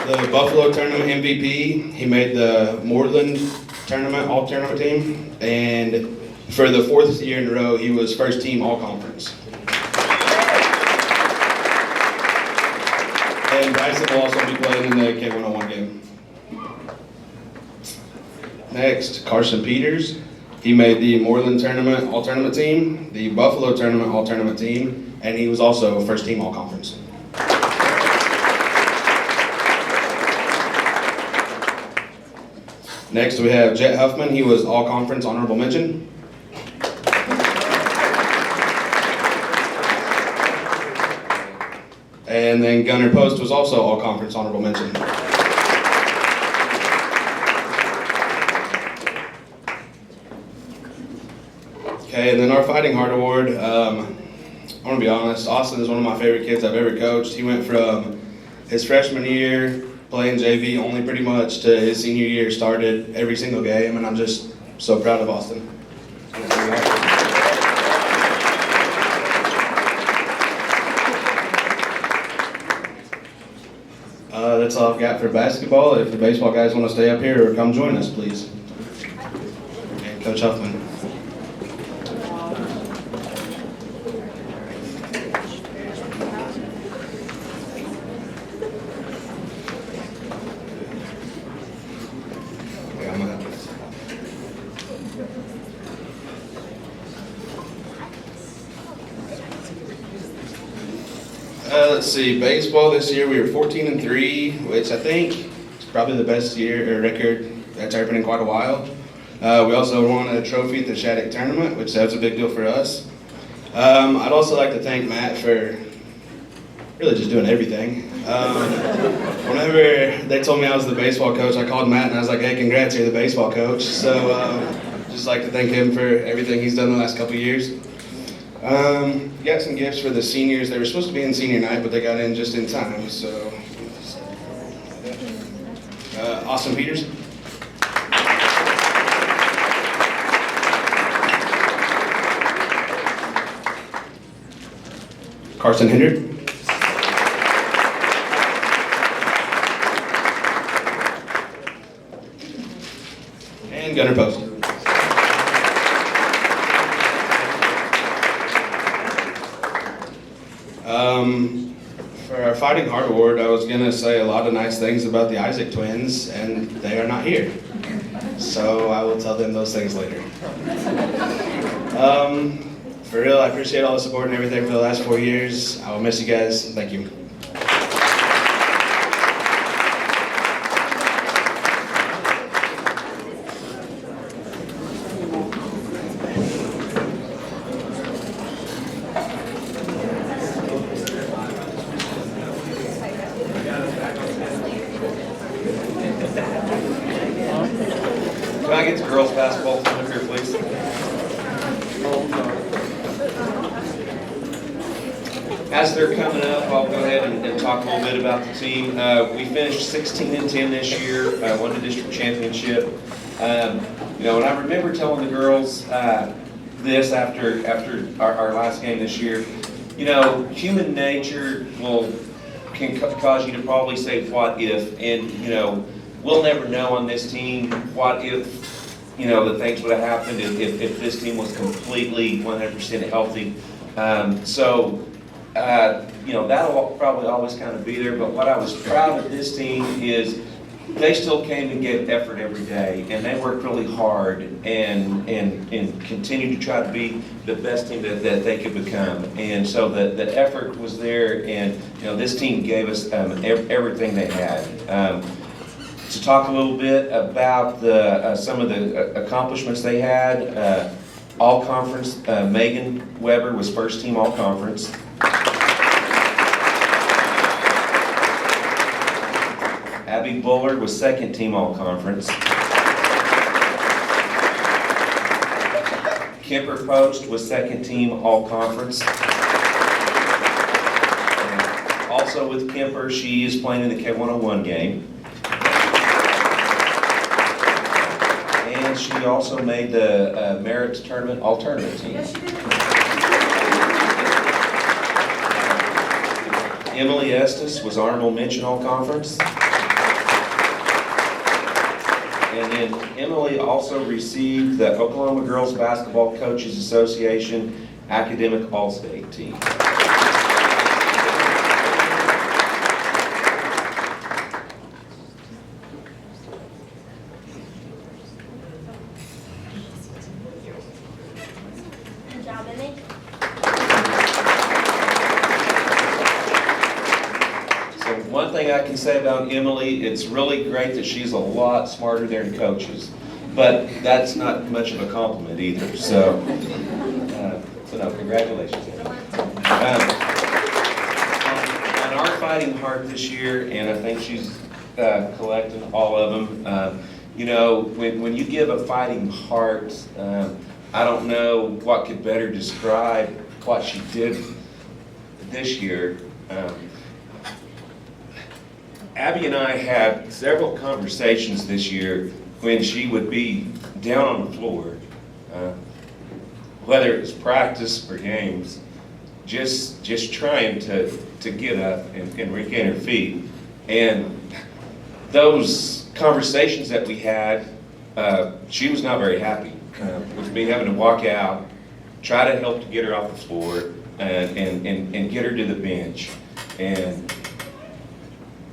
the Buffalo Tournament MVP. He made the Moreland Tournament All-Tournament team, and for the 4th year in a row, he was first team All-Conference. And Bryson will also be playing in the K101 game. Next, Carson Peters. He made the Moreland Tournament All-Tournament team, the Buffalo Tournament All-Tournament team, and he was also first team All-Conference. Next we have Jet Huffman. He was All-Conference Honorable Mention. And then Gunnar Post was also All-Conference Honorable Mention. Okay, and then our Fighting Heart Award, I want to be honest, Austin is one of my favorite kids I've ever coached. He went from his freshman year playing JV only pretty much to his senior year, started every single game, and I'm just so proud of Austin. That's all I've got for basketball. If the baseball guys want to stay up here or come join us, please. And Coach Huffman. Let's see, baseball this year we were 14-3, which I think is probably the best year or record at Turpin in quite a while. We also won a trophy at the Shattuck tournament, which that's a big deal for us. I'd also like to thank Matt for really just doing everything. Whenever they told me I was the baseball coach, I called Matt and I was like, hey, congrats, you're the baseball coach. So just like to thank him for everything he's done the last couple of years. Got some gifts for the seniors. They were supposed to be in senior night, but they got in just in time, so. Austin Peters. Carson Hendrick. And Gunnar Post. For our Fighting Heart Award, I was going to say a lot of nice things about the Isaac twins, and they are not here. So I will tell them those things later. For real, I appreciate all the support and everything for the last 4 years. I will miss you guys. Thank you. Can I get to girls basketball? as they're coming up, I'll go ahead and talk a little bit about the team. We finished 16-10 this year, won the district championship. You know, and I remember telling the girls this after our last game this year. You know, human nature can cause you to probably say what if, and you know, we'll never know on this team what if, you know, the things would have happened if this team was completely 100% healthy. You know, that'll probably always kind of be there, but what I was proud of this team is they still came and gave effort every day, and they worked really hard and continued to try to be the best team that they could become. And so the effort was there, and you know, this team gave us everything they had. To talk a little bit about some of the accomplishments they had, all conference, Megan Weber was first team all conference. Abby Bullard was second team all conference. Kemper Post was second team all conference. And also with Kemper, she is playing in the K101 game. And she also made the Merit Tournament all-tournament team. Yes, she did. Emily Estes was honorable mention all conference. And then Emily also received the Oklahoma Girls Basketball Coaches Association Academic All-State Team. Good job, Emily. So one thing I can say about Emily, it's really great that she's a lot smarter than coaches, but that's not much of a compliment either. So no, congratulations. On our fighting heart this year, and I think she's collecting all of them. You know, when you give a fighting heart, I don't know what could better describe what she did this year. Abby and I had several conversations this year when she would be down on the floor, whether it was practice or games, just trying to get up and regain her feet. And those conversations that we had, she was not very happy with me having to walk out, try to help to get her off the floor, and get her to the bench. And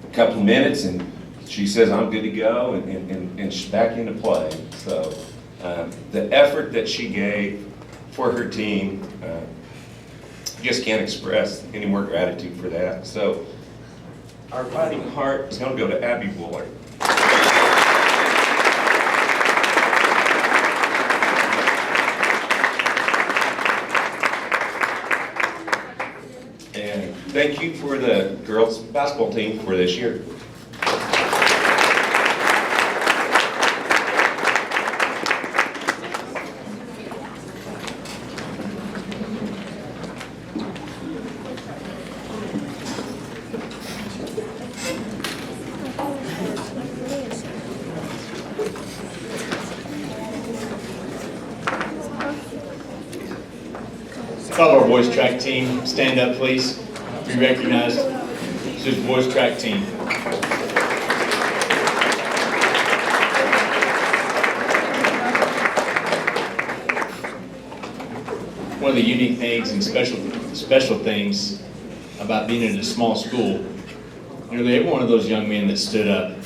a couple of minutes, and she says, I'm good to go, and she's back into play. So the effort that she gave for her team, just can't express any more gratitude for that. So our fighting heart is going to go to Abby Bullard. And thank you for the girls basketball team for this year. Follow our boys track team. Stand up, please. Be recognized. This is boys track team. One of the unique things and special things about being in a small school, nearly every one of those young men that stood up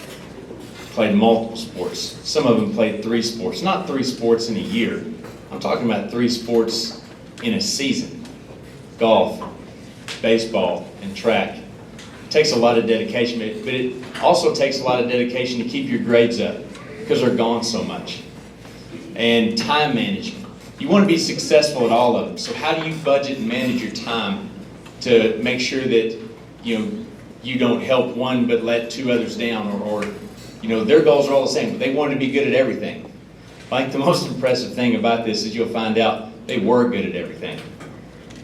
played multiple sports. Some of them played 3 sports, not 3 sports in a year. I'm talking about 3 sports in a season. Golf, baseball, and track. It takes a lot of dedication, but it also takes a lot of dedication to keep your grades up because they're gone so much. And time management. You want to be successful at all of them. So how do you budget and manage your time to make sure that you don't help one but let 2 others down, or their goals are all the same, but they want to be good at everything. I think the most impressive thing about this is you'll find out they were good at everything.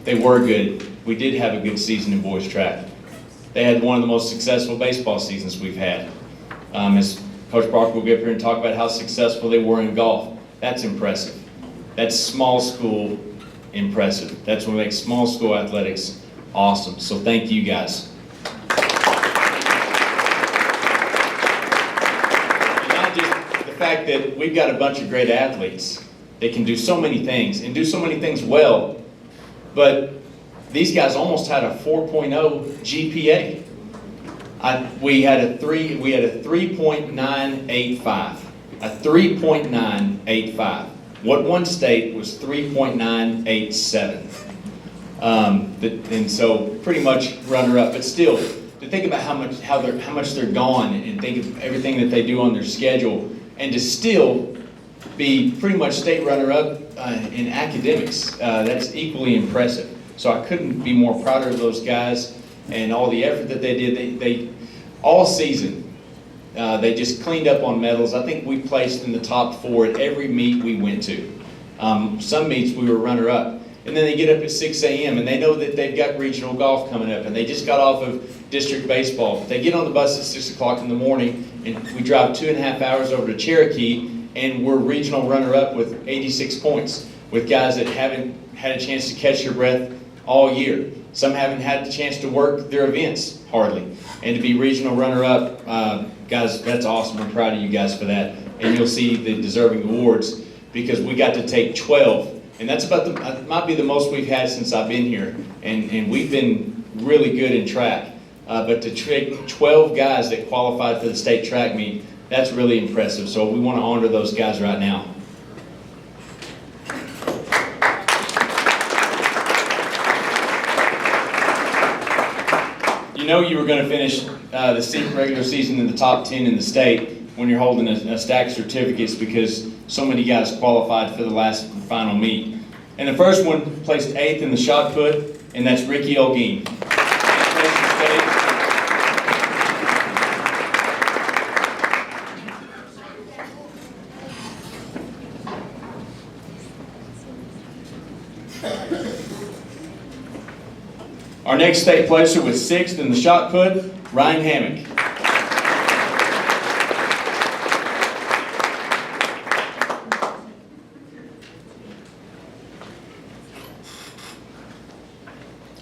They were good we did have a good season in boys track. They had one of the most successful baseball seasons we've had. As Coach Barker will get up here and talk about how successful they were in golf. That's impressive. That's small school impressive. That's what makes small school athletics awesome. So thank you guys. And not just the fact that we've got a bunch of great athletes. They can do so many things and do so many things well, but these guys almost had a 4.0 GPA. We had a 3.985. A 3.985. What one state was 3.987. And so pretty much runner-up, but still, to think about how much they're gone and think of everything that they do on their schedule, and to still be pretty much state runner-up in academics, that's equally impressive. So I couldn't be more prouder of those guys and all the effort that they did. They all season, they just cleaned up on medals. I think we placed in the top 4 at every meet we went to. Some meets we were runner-up. And then they get up at 6 a.m. and they know that they've got regional golf coming up, and they just got off of district baseball. But they get on the bus at 6 o'clock in the morning, and we drive 2.5 hours over to Cherokee, and we're regional runner-up with 86 points, with guys that haven't had a chance to catch their breath all year. Some haven't had the chance to work their events, hardly. And to be regional runner-up, guys, that's awesome. I'm proud of you guys for that. And you'll see the deserving awards, because we got to take 12. And that's about might be the most we've had since I've been here. And we've been really good in track. But to take 12 guys that qualified for the state track meet, that's really impressive. So we want to honor those guys right now. You know you were going to finish the regular season in the top 10 in the state when you're holding a stack of certificates, because so many guys qualified for the last and final meet. And the first one placed 8th in the shot put, and that's Ricky Olguin. Our next state placer was 6th in the shot put, Ryan Hammock.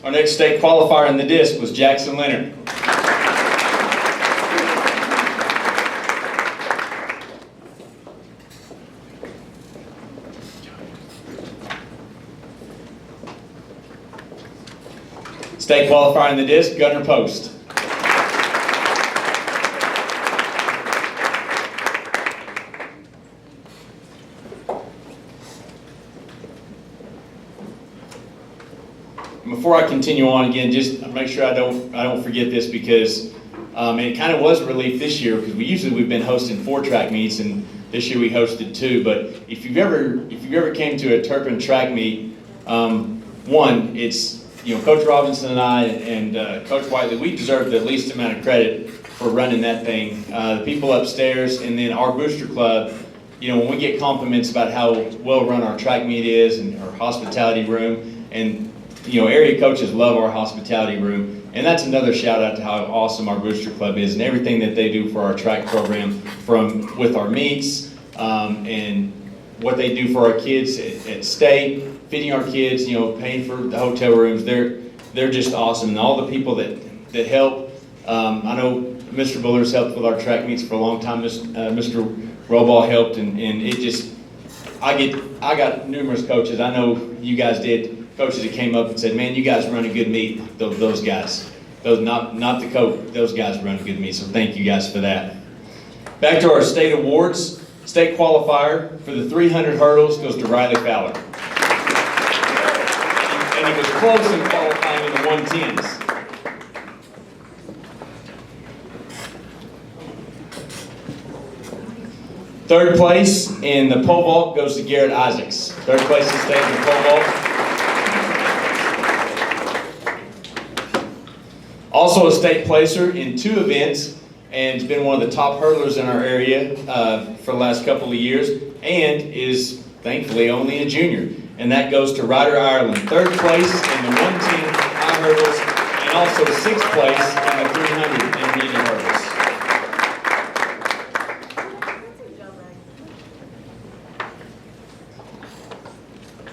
Our next state qualifier in the disc was Jackson Leonard. State qualifier in the disc, Gunnar Post. Before I continue on again, just make sure I don't forget this, because and it kind of was a relief this year, because we've been hosting 4 track meets, and this year we hosted 2. But if you've ever came to a Turpin track meet, one, it's Coach Robinson and I and Coach Whiteley, we deserve the least amount of credit for running that thing. The people upstairs, and then our booster club. When we get compliments about how well run our track meet is and our hospitality room, and area coaches love our hospitality room, and that's another shout out to how awesome our booster club is and everything that they do for our track program, with our meets, and what they do for our kids at state, feeding our kids, paying for the hotel rooms. They're just awesome, and all the people that help. I know Mr. Buller's helped with our track meets for a long time. Mr. Roball helped, and it just I got numerous coaches. I know you guys did. Coaches that came up and said, "Man, you guys run a good meet." Those guys, not the coach. Those guys run a good meet. So thank you guys for that. Back to our state awards. State qualifier for the 300 hurdles goes to Riley Fowler, and he was close in qualifying in the 110s. Third place in the pole vault goes to Garrett Isaacs. Third place in state in the pole vault. Also a state placer in 2 events, and has been one of the top hurdlers in our area for the last couple of years, and is thankfully only a junior. And that goes to Ryder Ireland. Third place in the 110 high and also 6th place in the 300 in Indian hurdles.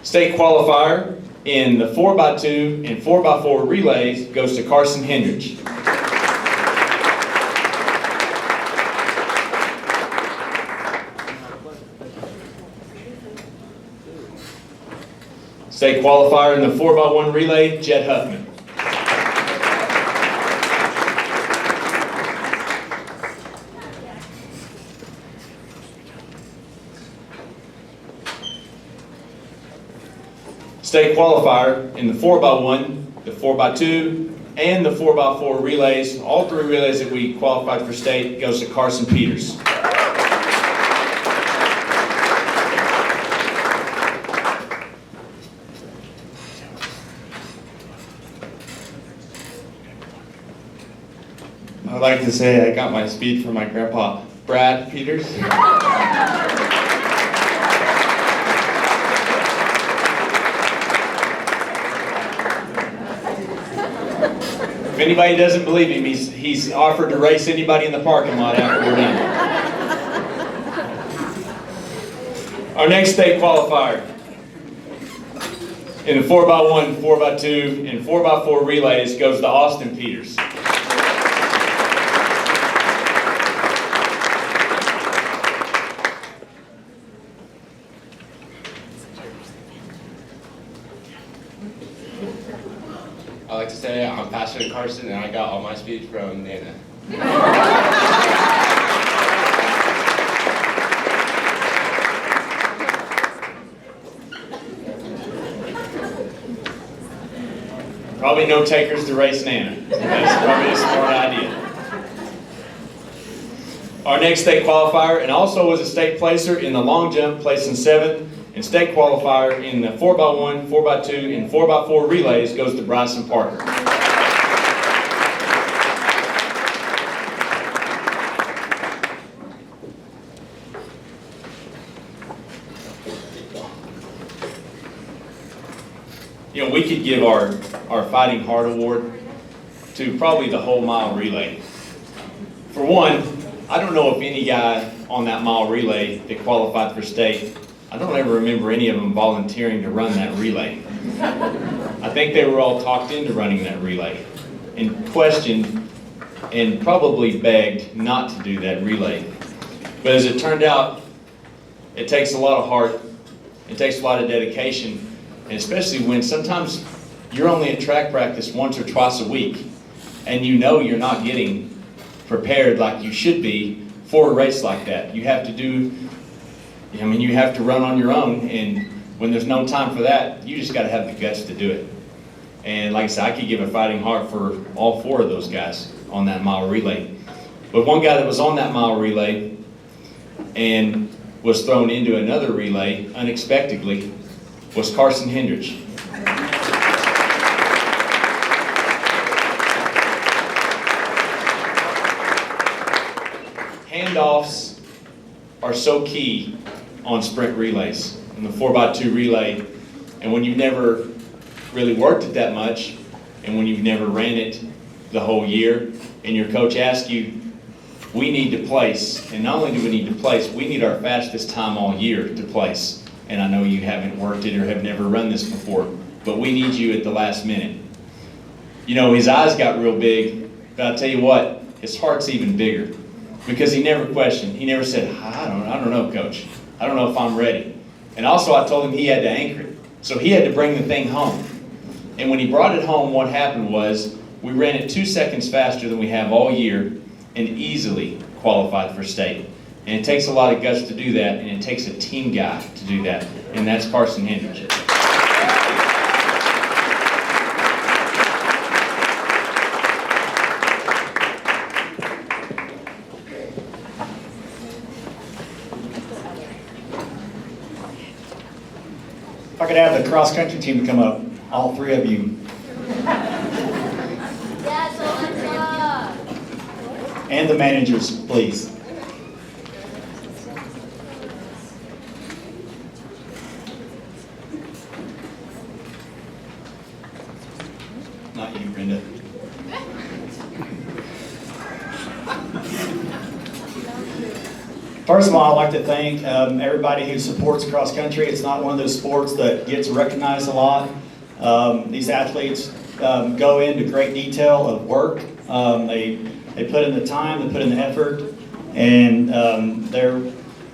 State qualifier in the 4x2 and 4x4 relays goes to Carson Hendrich. State qualifier in the 4x1 relay, Jed Huffman. State qualifier in the 4x1, the 4x2, and the 4x4 relays, all 3 relays that we qualified for state, goes to Carson Peters. I'd like to say I got my speed from my grandpa, Brad Peters. If anybody doesn't believe him, he's offered to race anybody in the parking lot after we're done. Our next state qualifier in the 4x1, 4x2, and 4x4 relays goes to Austin Peters. I like to say I'm faster than Carson, and I got all my speed from Nana. Probably no takers to race Nana. That's probably a smart idea. Our next state qualifier, and also was a state placer in the long jump, placing 7th, and state qualifier in the 4x1, 4x2, and 4x4 relays goes to Bryson Parker. You know, we could give our Fighting Heart Award to probably the whole mile relay. For one, I don't know if any guy on that mile relay that qualified for state, I don't ever remember any of them volunteering to run that relay. I think they were all talked into running that relay and questioned and probably begged not to do that relay. But as it turned out, it takes a lot of heart, it takes a lot of dedication, and especially when sometimes you're only at track practice once or twice a week and you know you're not getting prepared like you should be for a race like that. You have to do, I mean, you have to run on your own, and when there's no time for that, you just got to have the guts to do it. And like I said, I could give a fighting heart for all 4 of those guys on that mile relay. But one guy that was on that mile relay and was thrown into another relay unexpectedly was Carson Hendrich. Handoffs are so key on sprint relays, in the 4x2 relay, and when you've never really worked it that much, and when you've never ran it the whole year, and your coach asks you, we need to place, and not only do we need to place, we need our fastest time all year to place. And I know you haven't worked it or have never run this before, but we need you at the last minute. You know, his eyes got real big, but I'll tell you what, his heart's even bigger, because he never questioned. He never said, I don't know, coach. I don't know if I'm ready. And also I told him he had to anchor it. So he had to bring the thing home. And when he brought it home, what happened was we ran it 2 seconds faster than we have all year and easily qualified for state. And it takes a lot of guts to do that, and it takes a team guy to do that, and that's Carson Hendrich. If I could have the cross-country team come up, all 3 of you. And the managers, please. Not you, Brenda. First of all, I'd like to thank everybody who supports cross country. It's not one of those sports that gets recognized a lot. These athletes go into great detail of work. They put in the time, they put in the effort, and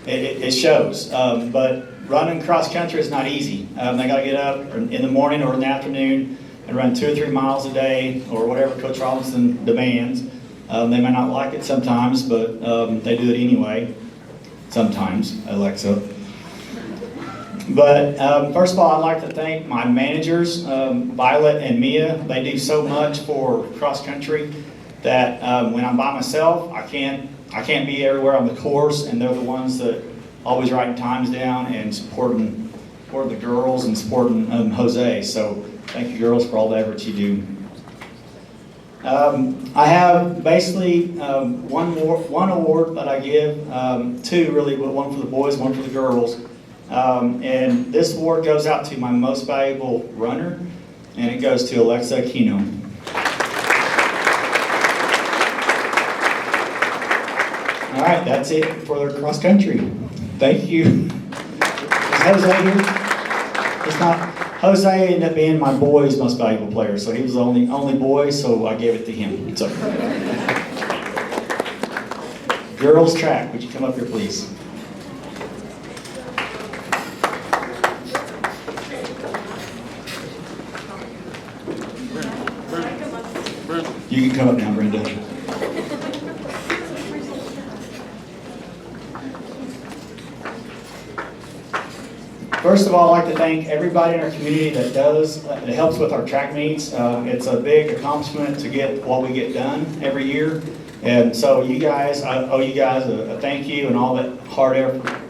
it shows. But running cross country is not easy. They got to get up in the morning or in the afternoon and run 2 or 3 miles a day, or whatever Coach Robinson demands. They may not like it sometimes, but they do it anyway. Sometimes, Alexa. But first of all, I'd like to thank my managers, Violet and Mia. They do so much for cross country that when I'm by myself, I can't be everywhere on the course, and they're the ones that always writing times down and supporting the girls and supporting Jose. So thank you, girls, for all the efforts you do. I have basically one award that I give, 2 really, but one for the boys, one for the girls. And this award goes out to my most valuable runner, and it goes to Alexa Aquino. All right, that's it for the cross country. Thank you. Is Jose here? It's not. Jose ended up being my boy's most valuable player, so he was the only boy, so I gave it to him. So, girls track, would you come up here, please? You can come up now, Brenda. First of all, I'd like to thank everybody in our community that helps with our track meets. It's a big accomplishment to get what we get done every year. And so I owe you guys a thank you and all that hard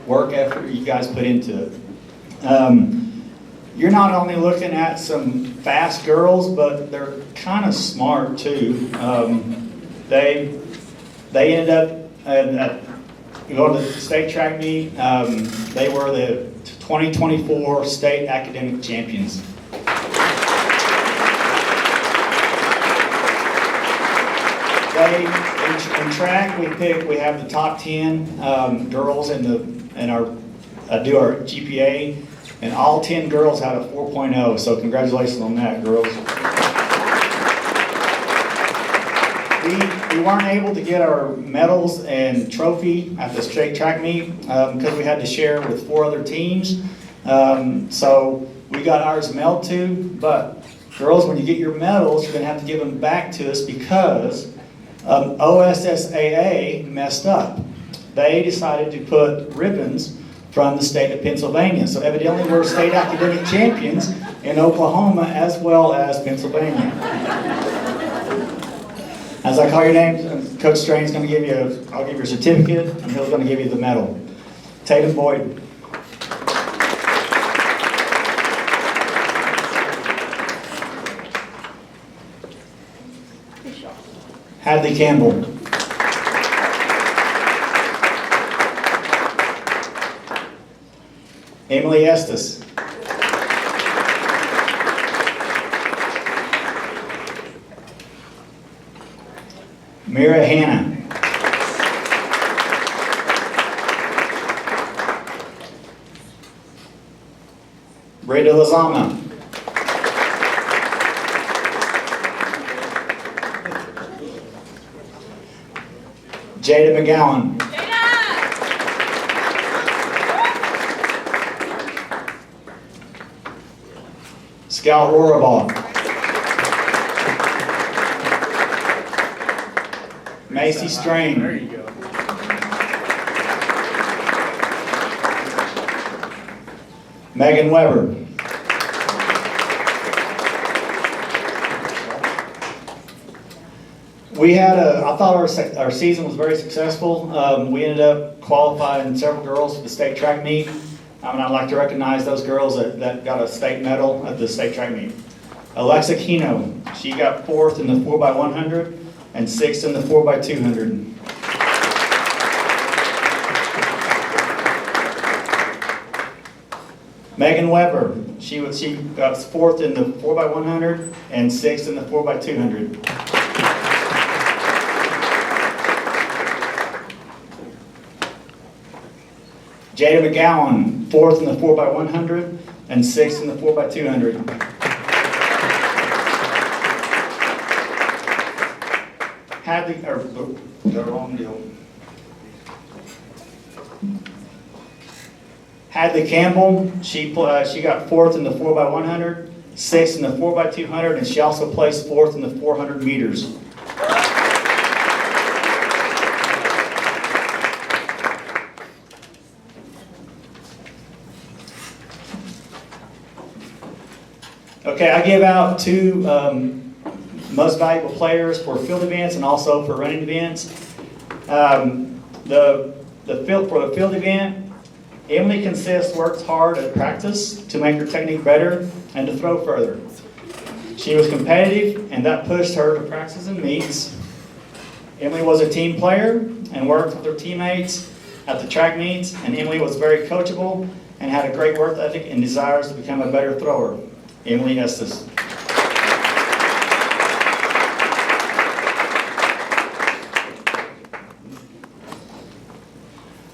work effort you guys put into it. You're not only looking at some fast girls, but they're kind of smart too. They ended up going to the state track meet. They were the 2024 state academic champions. In track, we have the top 10 girls do our GPA, and all 10 girls had a 4.0. So congratulations on that, girls. We weren't able to get our medals and trophy at the state track meet because we had to share with 4 other teams. So we got ours mailed to, but girls, when you get your medals, you're going to have to give them back to us because OSSAA messed up. They decided to put ribbons from the state of Pennsylvania. So evidently we're state academic champions in Oklahoma as well as Pennsylvania. As I call your name, Coach Strain's going to give you, I'll give you a certificate, and he's going to give you the medal. Tatum Boyd. Hadley Campbell. Emily Estes. Mira Hanna. Brenda Lazama. Jada McGowan. Scout Rorabaugh. Macy Strain. There you go. Megan Weber. I thought our season was very successful. We ended up qualifying several girls for the state track meet. And I'd like to recognize those girls that got a state medal at the state track meet. Alexa Kino, she got 4th in the 4x100 and 6th in the 4x200. Megan Weber, she got 4th in the 4x100 and 6th in the 4x200. Jada McGowan, 4th in the 4x100 and 6th in the 4x200. The wrong deal. Hadley Campbell, she got 4th in the 4x100, 6th in the 4x200, and she also placed 4th in the 400 meters. Okay, I give out 2 most valuable players for field events and also for running events. For the field event, Emily Consist works hard at practice to make her technique better and to throw further. She was competitive, and that pushed her to practice and meets. Emily was a team player and worked with her teammates at the track meets, and Emily was very coachable and had a great work ethic and desires to become a better thrower. Emily Estes.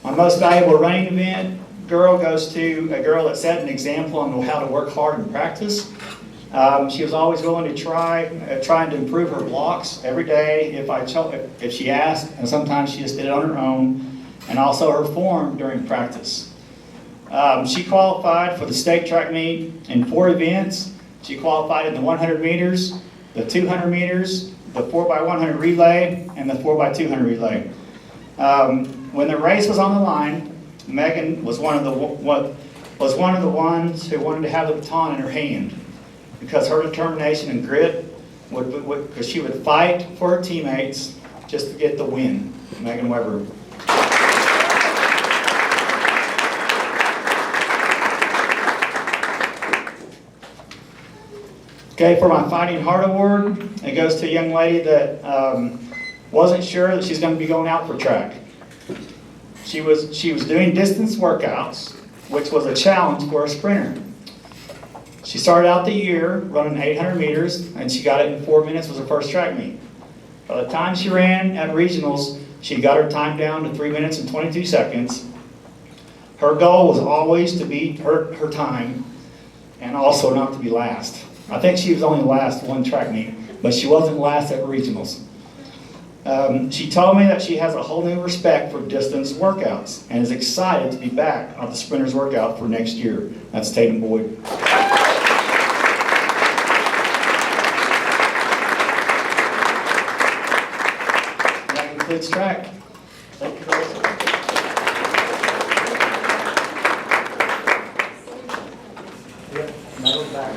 My most valuable running event girl goes to a girl that set an example on how to work hard in practice. She was always willing to trying to improve her blocks every day if she asked, and sometimes she just did it on her own, and also her form during practice. She qualified for the state track meet in 4 events. She qualified in the 100 meters, the 200 meters, the 4x100 relay, and the 4x200 relay. When the race was on the line, Megan was one of the ones who wanted to have the baton in her hand because her determination and grit because she would fight for her teammates just to get the win. Megan Weber. Okay, for my Fighting Heart Award, it goes to a young lady that wasn't sure that she's going to be going out for track. She was doing distance workouts, which was a challenge for a sprinter. She started out the year running 800 meters, and she got it in 4 minutes, was her first track meet. By the time she ran at regionals, she got her time down to 3 minutes and 22 seconds. Her goal was always to beat her time and also not to be last. I think she was only last 1 track meet, but she wasn't last at regionals. She told me that she has a whole new respect for distance workouts and is excited to be back on the Sprinters workout for next year. That's Tatum Boyd. That concludes track. Thank you, Chris. Yep, medal back.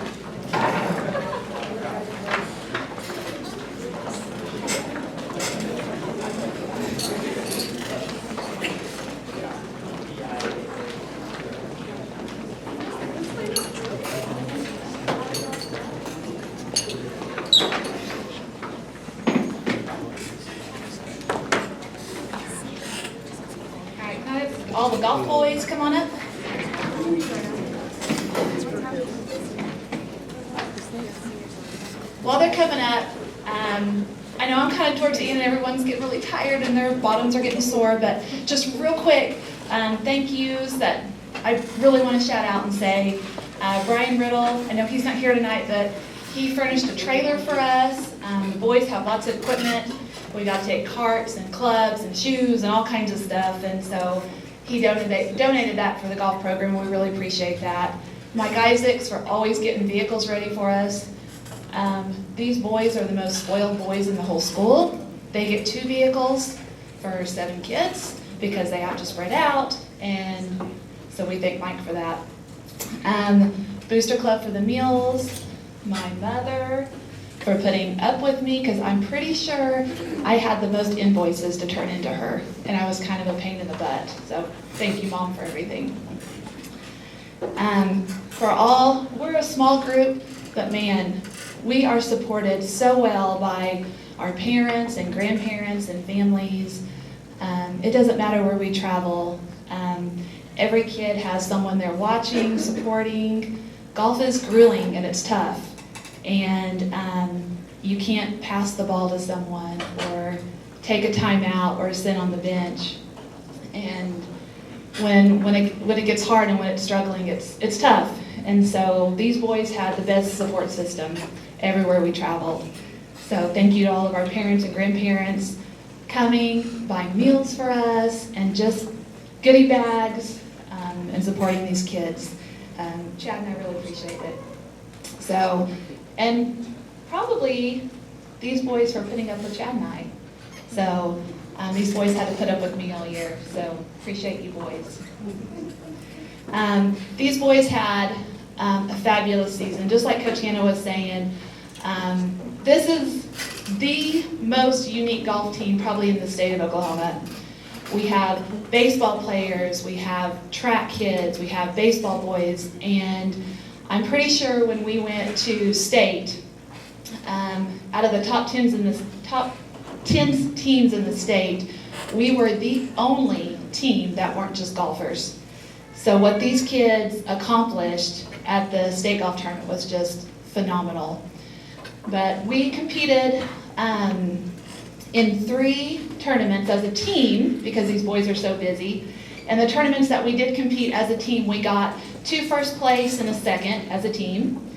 All the golf boys, come on up. While they're coming up, I know I'm kind of towards the end and everyone's getting really tired and their bottoms are getting sore, but just real quick, thank yous that I really want to shout out and say. Brian Riddle, I know he's not here tonight, but he furnished a trailer for us. The boys have lots of equipment. We got to take carts and clubs and shoes and all kinds of stuff, and so he donated that for the golf program. We really appreciate that. Mike Isaacs for always getting vehicles ready for us. These boys are the most spoiled boys in the whole school. They get 2 vehicles for 7 kids because they have to spread out, and so we thank Mike for that. Booster Club for the meals. My mother for putting up with me because I'm pretty sure I had the most invoices to turn into her, and I was kind of a pain in the butt. So thank you, Mom, for everything. We're a small group, but man, we are supported so well by our parents and grandparents and families. It doesn't matter where we travel. Every kid has someone they're watching, supporting. Golf is grueling and it's tough. And you can't pass the ball to someone or take a timeout or sit on the bench. And when it gets hard and when it's struggling, it's tough. And so these boys had the best support system everywhere we traveled. So thank you to all of our parents and grandparents coming, buying meals for us, and just goodie bags, and supporting these kids. Chad and I really appreciate it. So, and probably these boys for putting up with Chad and I. So these boys had to put up with me all year, so appreciate you boys. These boys had a fabulous season. Just like Coach Hannah was saying, this is the most unique golf team probably in the state of Oklahoma. We have baseball players, we have track kids, we have baseball boys, and I'm pretty sure when we went to state, out of the top 10 teams in the state, we were the only team that weren't just golfers. So what these kids accomplished at the state golf tournament was just phenomenal. But we competed in 3 tournaments as a team because these boys are so busy. And the tournaments that we did compete as a team, we got 2 first place and a second as a team.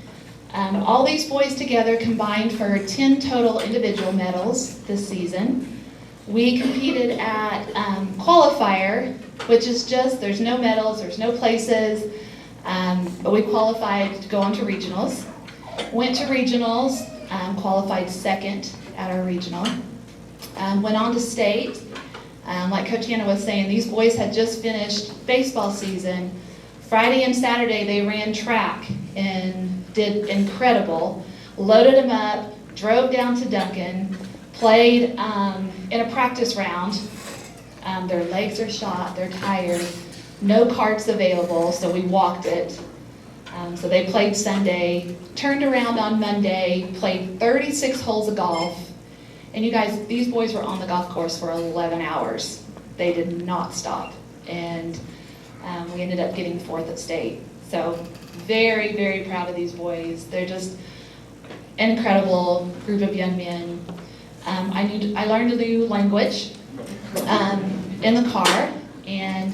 All these boys together combined for 10 total individual medals this season. We competed at qualifier, which is just, there's no medals, there's no places, but we qualified to go on to regionals. Went to regionals, qualified second at our regional. Went on to state. Like Coach Hannah was saying, these boys had just finished baseball season. Friday and Saturday they ran track and did incredible. Loaded them up, drove down to Duncan, played in a practice round. Their legs are shot, they're tired, no carts available, so we walked it. So they played Sunday, turned around on Monday, played 36 holes of golf. And you guys, these boys were on the golf course for 11 hours. They did not stop. And we ended up getting 4th at state. So very, very proud of these boys. They're just an incredible group of young men. I learned a new language in the car, and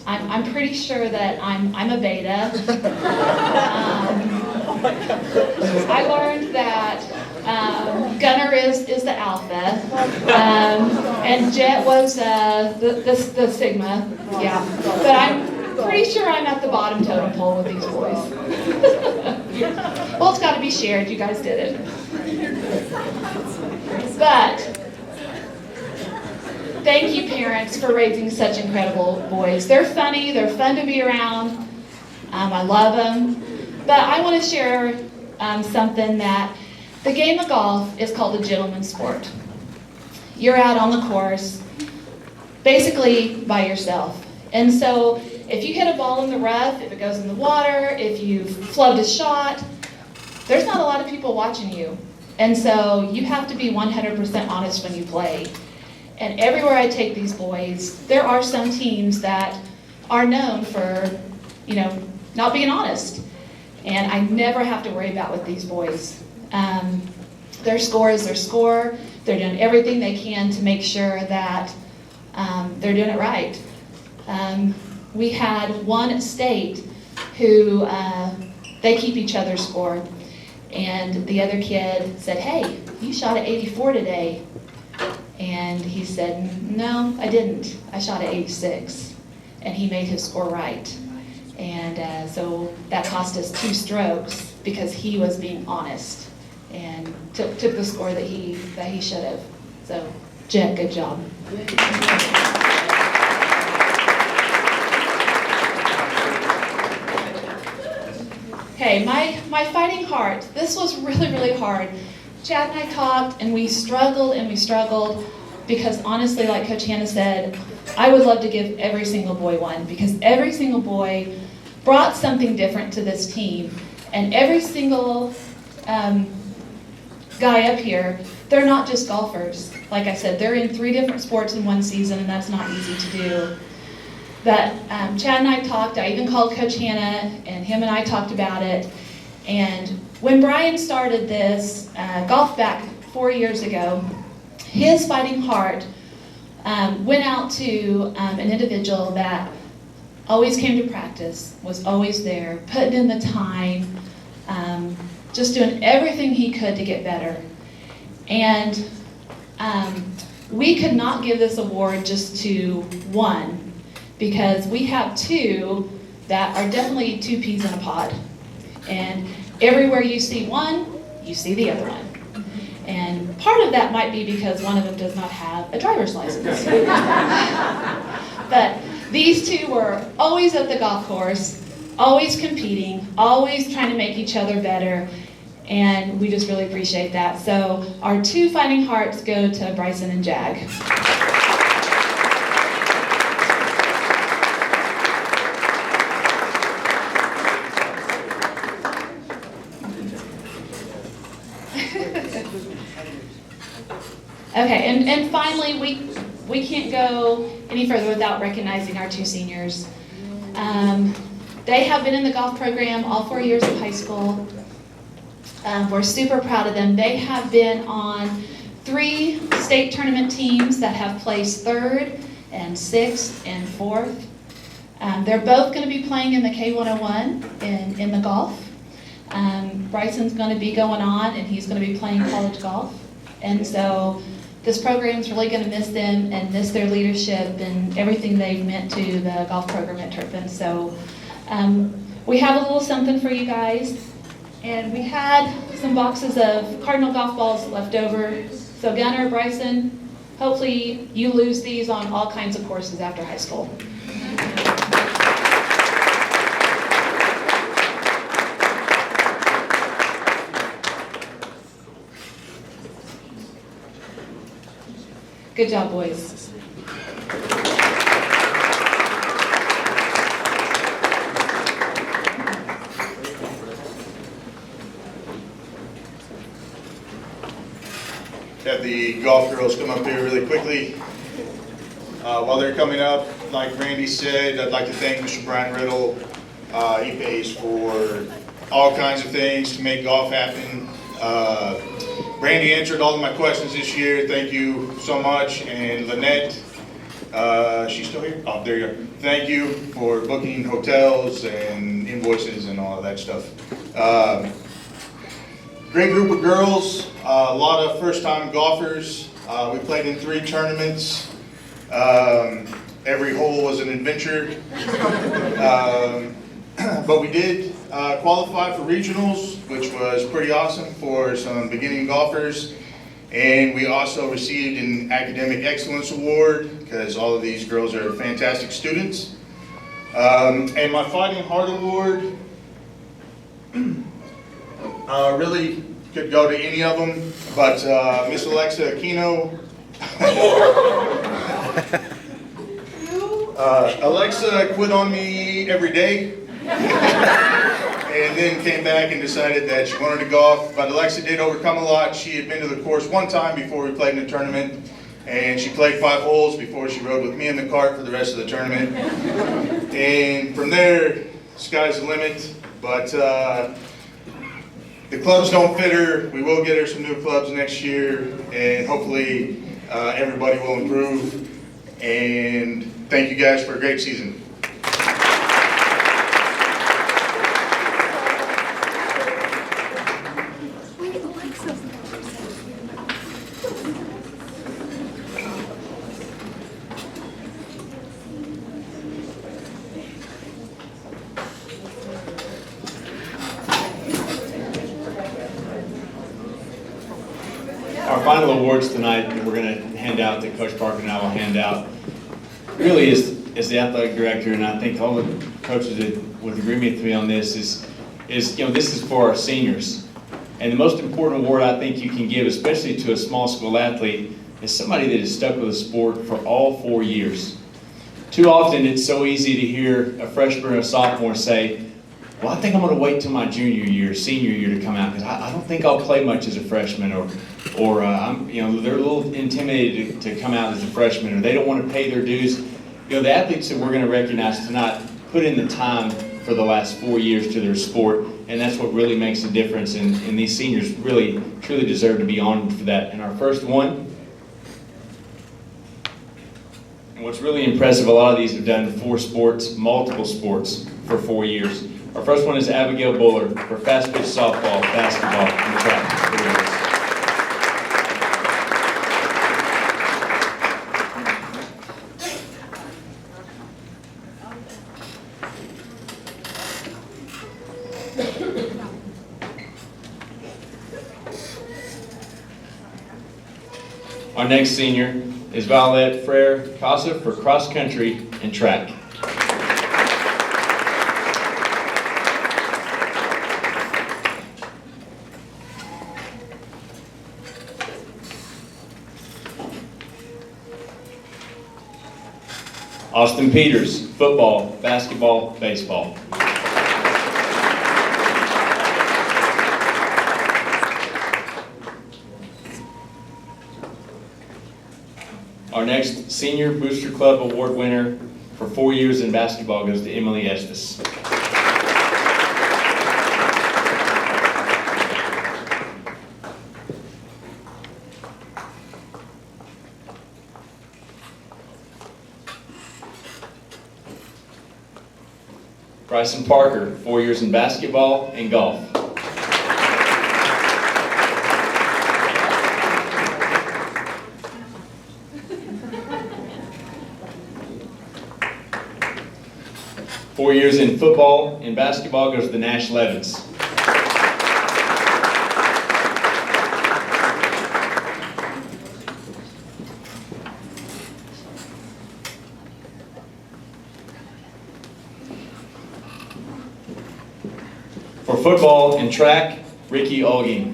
I'm pretty sure that I'm a beta. I learned that Gunner is the alpha, and Jet was the sigma. Yeah, but I'm pretty sure I'm at the bottom totem pole with these boys. Well, it's got to be shared. You guys did it. But thank you, parents, for raising such incredible boys. They're funny. They're fun to be around. I love them. But I want to share something that the game of golf is called a gentleman's sport. You're out on the course, basically by yourself. And so if you hit a ball in the rough, if it goes in the water, if you've flubbed a shot, there's not a lot of people watching you. And so you have to be 100% honest when you play. And everywhere I take these boys, there are some teams that are known for, not being honest. And I never have to worry about with these boys. Their score is their score. They're doing everything they can to make sure that they're doing it right. We had one at state who, they keep each other's score. And the other kid said, "Hey, you shot at 84 today." And he said, "No, I didn't. I shot at 86. And he made his score right. And so that cost us 2 strokes because he was being honest and took the score that he should have. So, Jet, good job. Okay, my fighting heart. This was really, really hard. Chad and I talked, and we struggled because honestly, like Coach Hannah said, I would love to give every single boy one because every single boy brought something different to this team. And every single guy up here, they're not just golfers. Like I said, they're in 3 different sports in one season, and that's not easy to do. But Chad and I talked. I even called Coach Hannah, and him and I talked about it. And when Brian started this golf back 4 years ago, his fighting heart went out to an individual that always came to practice, was always there, putting in the time, just doing everything he could to get better. And we could not give this award just to one, because we have two that are definitely two peas in a pod. And everywhere you see one, you see the other one. And part of that might be because one of them does not have a driver's license. But these two were always at the golf course, always competing, always trying to make each other better, and we just really appreciate that. So our two fighting hearts go to Bryson and Jag. Okay, and finally, we can't go any further without recognizing our two seniors. They have been in the golf program all 4 years of high school. We're super proud of them. They have been on 3 state tournament teams that have placed 3rd and 6th and 4th. They're both going to be playing in the K101 in the golf. Bryson's going to be going on, and he's going to be playing college golf. And so this program's really going to miss them and miss their leadership and everything they've meant to the golf program at Turpin. So we have a little something for you guys. And we had some boxes of Cardinal golf balls left over. So Gunnar, Bryson, hopefully you lose these on all kinds of courses after high school. Good job, boys. Have the golf girls come up here really quickly. While they're coming up, like Randy said, I'd like to thank Mr. Brian Riddle. He pays for all kinds of things to make golf happen. Randy answered all of my questions this year. Thank you so much. And Lynette, she's still here? Oh, there you go. Thank you for booking hotels and invoices and all of that stuff. Great group of girls, a lot of first-time golfers. We played in 3 tournaments. Every hole was an adventure. But we did qualify for regionals, which was pretty awesome for some beginning golfers. And we also received an academic excellence award because all of these girls are fantastic students. And my fighting heart award really could go to any of them, but Miss Alexa Aquino. Alexa quit on me every day. And then came back and decided that she wanted to golf. But Alexa did overcome a lot. She had been to the course one time before we played in the tournament, and she played 5 holes before she rode with me in the cart for the rest of the tournament. And from there, sky's the limit. But the clubs don't fit her. We will get her some new clubs next year, and hopefully everybody will improve. And thank you guys for a great season. Our final awards tonight that we're going to hand out, that Coach Parker and I will hand out, really is the athletic director, and I think all the coaches that would agree with me on this is this is for our seniors. And the most important award I think you can give, especially to a small school athlete, is somebody that has stuck with the sport for all 4 years. Too often it's so easy to hear a freshman or a sophomore say, well, I think I'm going to wait till my junior year, senior year to come out because I don't think I'll play much as a freshman, or they're a little intimidated to come out as a freshman, or they don't want to pay their dues. The athletes that we're going to recognize tonight put in the time for the last 4 years to their sport, and that's what really makes a difference. And these seniors really, truly deserve to be honored for that. And our first one And what's really impressive, a lot of these have done 4 sports, multiple sports, for 4 years. Our first one is Abigail Buller for fast pitch softball, basketball, and track. 4 years. Our next senior is Violette Frere Casa for cross country and track. Austin Peters, football, basketball, baseball. Our next Senior Booster Club Award winner for 4 years in basketball goes to Emily Estes. Bryson Parker, 4 years in basketball and golf. Four years in football and basketball goes to Nash Levins. For football and track, Ricky Olgin.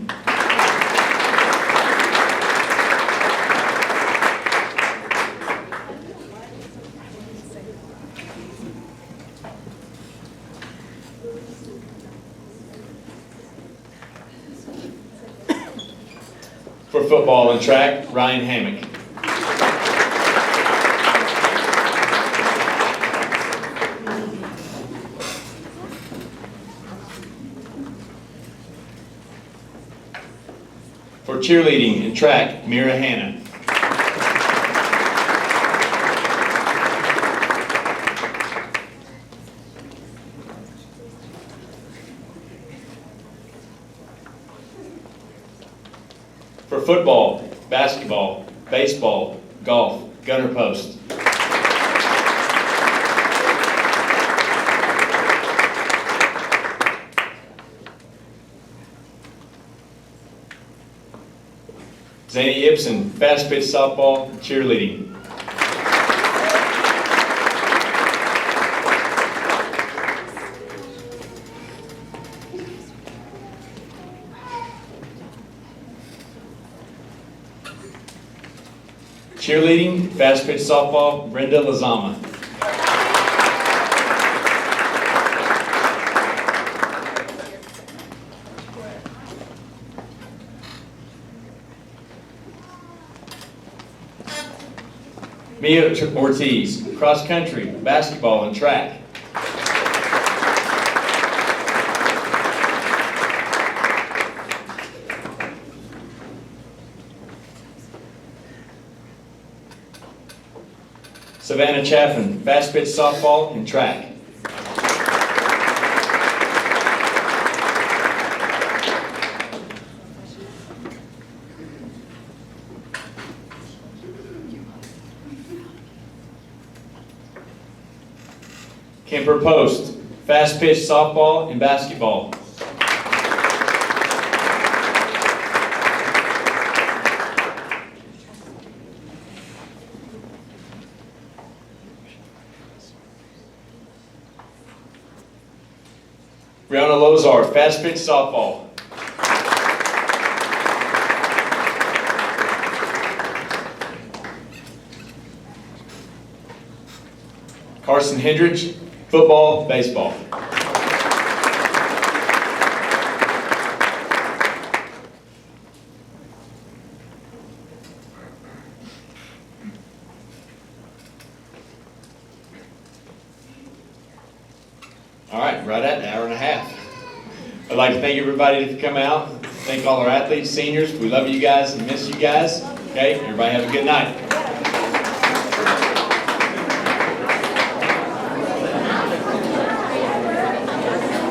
For football and track, Ryan Hammock. For cheerleading and track, Mira Hanna. For football, basketball, baseball, golf, gunner post. Zany Ibsen, fast pitch softball, cheerleading. Cheerleading, fast pitch softball, Brenda Lazama. Mia Ortiz, cross country, basketball, and track. Savannah Chaffin, fast pitch softball and track. Kemper Post, fast pitch softball and basketball. Brianna Lozar, fast pitch softball. Carson Hendrich, football, baseball. All right, right at an hour and a half. I'd like to thank everybody for coming out. Thank all our athletes, seniors. We love you guys and miss you guys. Okay, everybody have a good night.